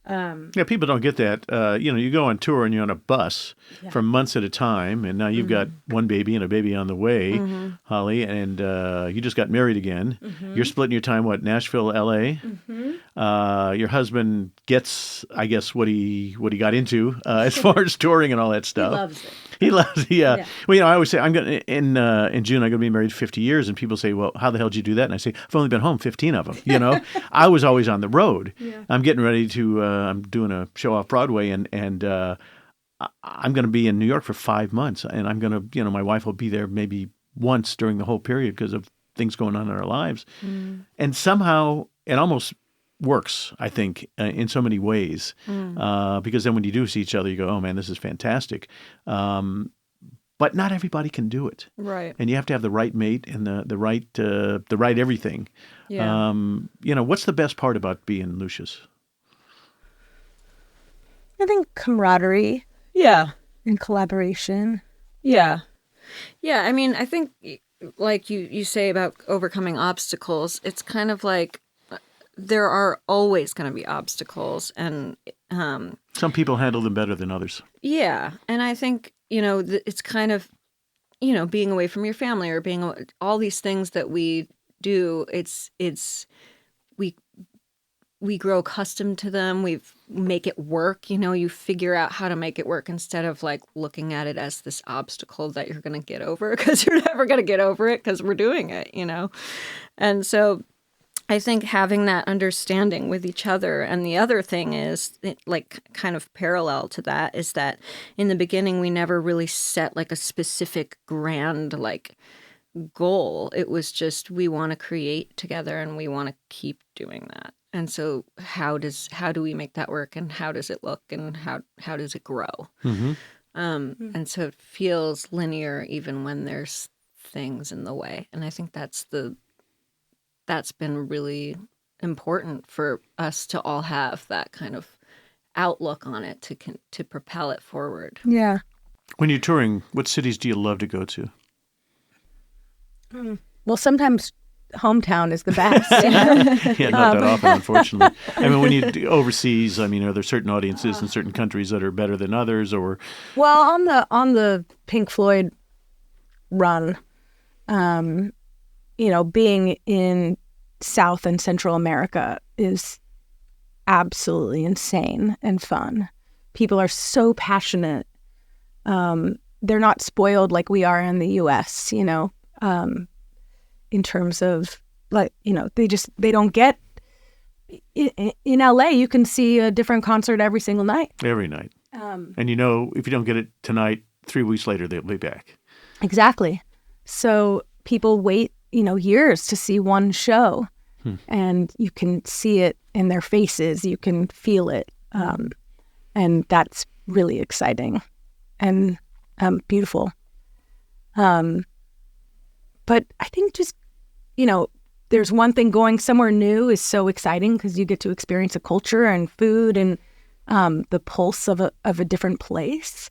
People don't get that. You go on tour and you're on a bus for months at a time, and now you've got one baby and a baby on the way, Holly, and you just got married again. You're splitting your time, Nashville, L.A.? Your husband gets, I guess, what he got into as far as touring and all that stuff. He loves it. He loves it, yeah. Well, I always say, in June, I'm going to be married 50 years, and people say, well, how the hell did you do that? And I say, I've only been home 15 of them, I was always on the road. Yeah. I'm getting ready to, I'm doing a show off Broadway, and I'm going to be in New York for 5 months, and I'm going to, my wife will be there maybe once during the whole period because of things going on in our lives. And somehow it almost works, I think, in so many ways, because then when you do see each other, you go, oh man, this is fantastic. But not everybody can do it. Right. And you have to have the right mate and the right everything. Yeah. What's the best part about being Lucius? I think camaraderie. Yeah. And collaboration. Yeah. Yeah, I mean, I think like you say about overcoming obstacles, it's kind of like there are always going to be obstacles, and Some people handle them better than others. yeah, and I think, it's kind of, being away from your family or being all these things that we do, we grow accustomed to them. We make it work. You figure out how to make it work instead of like looking at it as this obstacle that you're going to get over, because you're never going to get over it because we're doing it, And so I think having that understanding with each other. And the other thing is, like, kind of parallel to that, is that in the beginning, we never really set like a specific grand, like, goal. It was just, we want to create together and we want to keep doing that. And so how do we make that work, and how does it look, and how does it grow? Mm-hmm. And so it feels linear even when there's things in the way. And I think that's been really important for us to all have that kind of outlook on it to propel it forward. Yeah. When you're touring, what cities do you love to go to? Well, sometimes hometown is the best. Yeah, not that often, unfortunately. I mean, when you do overseas, I mean, are there certain audiences in certain countries that are better than others, or? Well, on the Pink Floyd run, being in South and Central America is absolutely insane and fun. People are so passionate. They're not spoiled like we are in the U.S., in terms of, like, they don't get, in LA, you can see a different concert every single night. Every night. And if you don't get it tonight, 3 weeks later, they'll be back. Exactly. So people wait, years to see one show, and you can see it in their faces. You can feel it. And that's really exciting and beautiful. But I think just, there's one thing, going somewhere new is so exciting because you get to experience a culture and food and the pulse of a different place.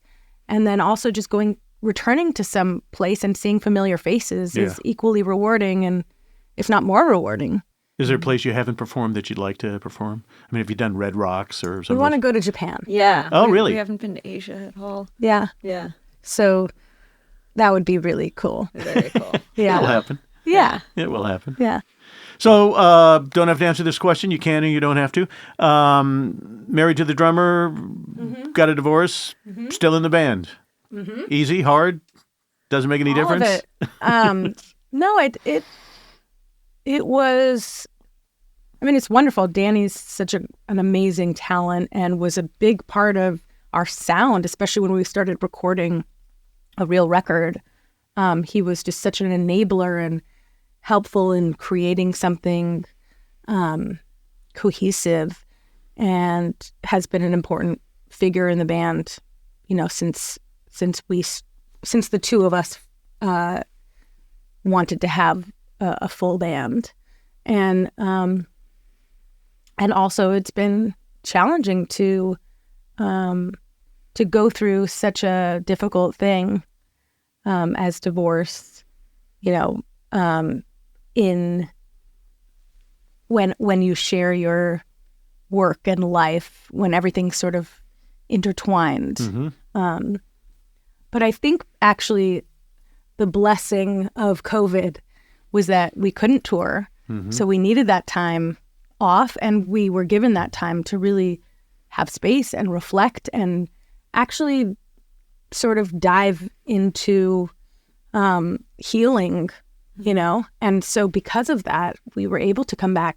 And then also just returning to some place and seeing familiar faces is equally rewarding, and if not more rewarding. Is there a place you haven't performed that you'd like to perform? I mean, have you done Red Rocks or something? We want to go to Japan. Yeah. Oh, really? We haven't been to Asia at all. Yeah. Yeah. So that would be really cool. Very cool. Yeah. It'll happen. Yeah. It will happen. Yeah. So, don't have to answer this question. You can or you don't have to. Married to the drummer, got a divorce, still in the band. Easy, hard, doesn't make any All of difference? it. No, it was, I mean, it's wonderful. Danny's such an amazing talent and was a big part of our sound, especially when we started recording a real record. He was just such an enabler and helpful in creating something cohesive, and has been an important figure in the band, since the two of us wanted to have a full band. And also it's been challenging to go through such a difficult thing as divorce, in when you share your work and life, when everything's sort of intertwined. But I think actually the blessing of COVID was that we couldn't tour. So we needed that time off, and we were given that time to really have space and reflect and actually sort of dive into healing, And so because of that, we were able to come back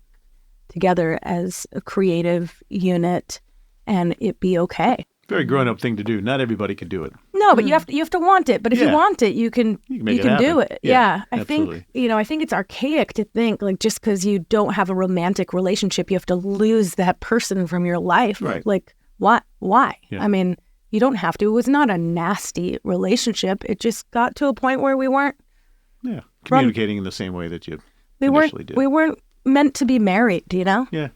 together as a creative unit and it be okay. Very grown-up thing to do. Not everybody can do it. No, but you have to want it. But if you want it, you can do it. Yeah. I absolutely. think, I think it's archaic to think like just because you don't have a romantic relationship, you have to lose that person from your life. Right. Like, what? Why? Yeah. I mean, you don't have to. It was not a nasty relationship. It just got to a point where we weren't communicating in the same way that you initially did. We weren't meant to be married, Yeah.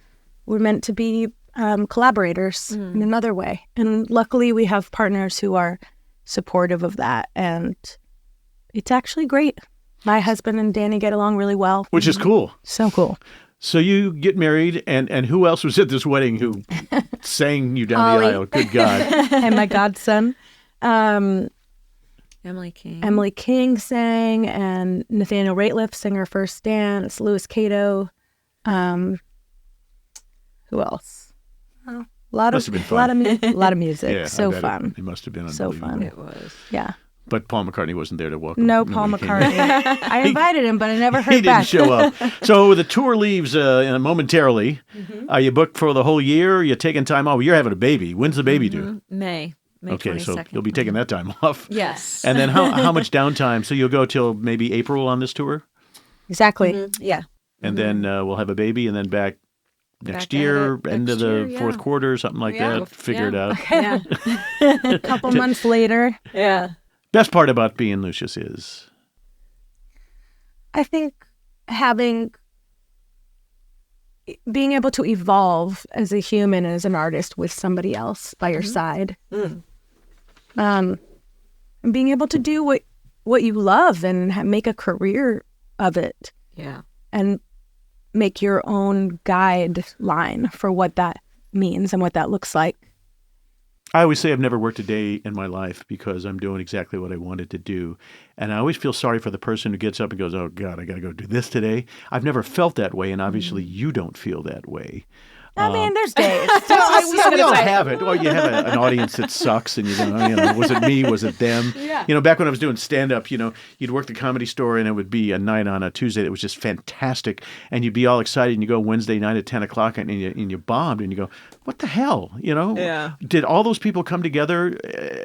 We're meant to be collaborators in another way. And luckily we have partners who are supportive of that. And it's actually great. My husband and Danny get along really well. Which is cool. So cool. So you get married, and who else was at this wedding who sang you down Holly. the aisle? Good God. And my godson. Emily King. Emily King sang, and Nathaniel Rateliff sang our first dance. Louis Cato. Who else? Oh, a lot Must of have been fun. a lot of music. Yeah, I so bet fun. It must have been So unbelievable. fun. It was. Yeah. But Paul McCartney wasn't there to welcome. No Paul Nobody came. McCartney. I invited him, but I never heard He back. didn't show up. So the tour leaves momentarily. Are you booked for the whole year? Are you taking time off? You're having a baby. When's the baby due? May Okay, 22nd. so you'll be taking that time off. Yes. And then how much downtime? So you'll go till maybe April on this tour? Exactly. Yeah. And then we'll have a baby and then back next Back at year, it end of next the year, yeah. fourth quarter, something like Yeah. that. Figure it out. Yeah. A couple months later, Yeah. Best part about being Lucius is? I think being able to evolve as a human, as an artist, with somebody else by your side, and being able to do what you love and make a career of it, Yeah. and make your own guideline for what that means and what that looks like. I always say I've never worked a day in my life because I'm doing exactly what I wanted to do. And I always feel sorry for the person who gets up and goes, oh, God, I got to go do this today. I've never felt that way, and obviously you don't feel that way. I mean, there's days. We all have it. Or you have an audience that sucks, and you go, was it me? Was it them? Yeah. Back when I was doing stand-up, you'd work the Comedy Store, and it would be a night on a Tuesday that was just fantastic, and you'd be all excited, and you go Wednesday night at 10 o'clock, and you bombed, and you go, what the hell? Yeah. Did all those people come together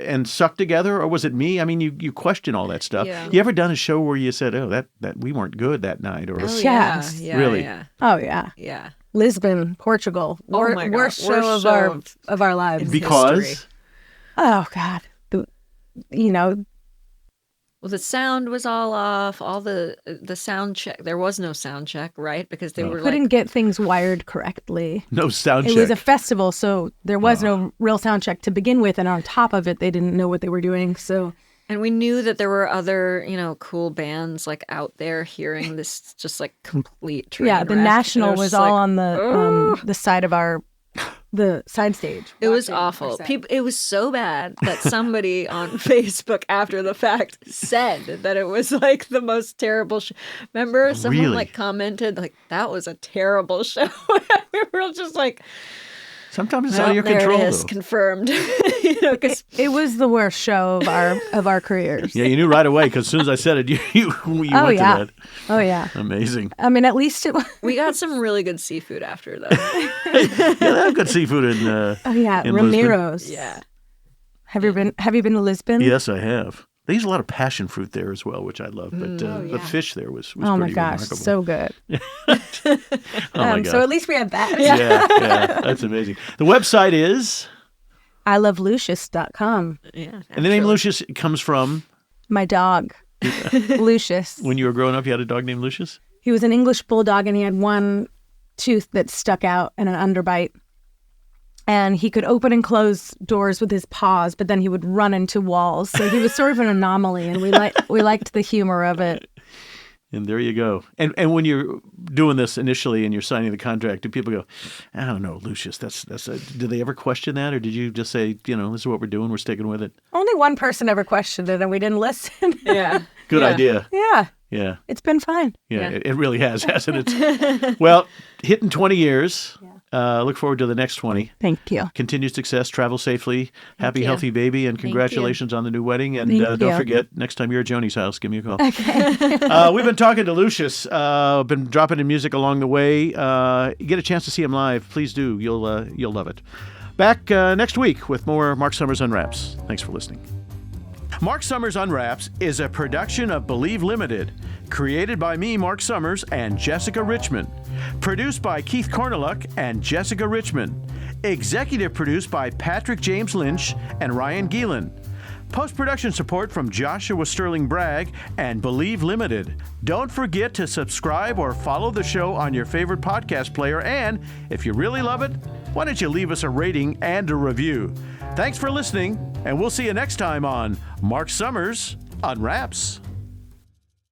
and suck together, or was it me? I mean, you question all that stuff. Yeah. You ever done a show where you said, oh, that we weren't good that night? Or Oh, Yes. Yeah. Really? Yeah. Oh yeah, Yeah. Lisbon, Portugal. Oh my God. Worst show of our lives. because history. Oh God, Well, the sound was all off. All the sound check. There was no sound check, right? Because they were couldn't like, get things wired correctly. no sound It check. was a festival, so there was no real sound check to begin with, and on top of it, they didn't know what they were doing. So and we knew that there were other, cool bands like out there hearing this, just like complete train yeah, the wreck. National And it was just all like, on the side of the side stage. It was watching our awful. set. It was so bad that somebody on Facebook after the fact said that it was like the most terrible show. Remember, someone Really? like commented like that was a terrible show. We were just like, Sometimes it's out well, of your there control, it is, though. confirmed. Because It was the worst show of our careers. Yeah, you knew right away because as soon as I said it, you went Oh to yeah. that. Oh yeah. Amazing. I mean, at least it was. we got some really good seafood after though. Yeah, they have good seafood in. Oh yeah, in Lisbon. Ramiro's. Yeah. Have you been to Lisbon? Yes, I have. They use a lot of passion fruit there as well, which I love. But the fish there was Oh my pretty gosh, remarkable. so good. Oh my So God. at least we had that. yeah, that's amazing. The website is, ilovelucius.com. Yeah. and the name Lucius comes from My dog, Lucius. when you were growing up, you had a dog named Lucius? He was an English bulldog, and he had one tooth that stuck out and an underbite. And he could open and close doors with his paws, but then he would run into walls. So he was sort of an anomaly, and we liked the humor of it. And there you go. And when you're doing this initially and you're signing the contract, do people go, I don't know, Lucius, did they ever question that? Or did you just say, this is what we're doing, we're sticking with it? Only one person ever questioned it, and we didn't listen. Yeah. Good Yeah. idea. Yeah, Yeah. it's been fine. Yeah, it really has, hasn't it? Well, hitting 20 years. Look forward to the next 20. Thank you. Continued success, travel safely, happy, you. healthy baby, and congratulations on the new wedding. And Thank don't you. forget, next time you're at Joni's house, give me a call. We've been talking to Lucius, been dropping in music along the way. You get a chance to see him live, please do. You'll love it. Back next week with more Marc Summers Unwraps. Thanks for listening. Marc Summers Unwraps is a production of Believe Limited, created by me, Marc Summers, and Jessica Richmond. Produced by Keith Korneluk and Jessica Richmond. Executive produced by Patrick James Lynch and Ryan Gielen. Post-production support from Joshua Sterling Bragg and Believe Limited. Don't forget to subscribe or follow the show on your favorite podcast player. And if you really love it, why don't you leave us a rating and a review? Thanks for listening, and we'll see you next time on Marc Summers Unwraps.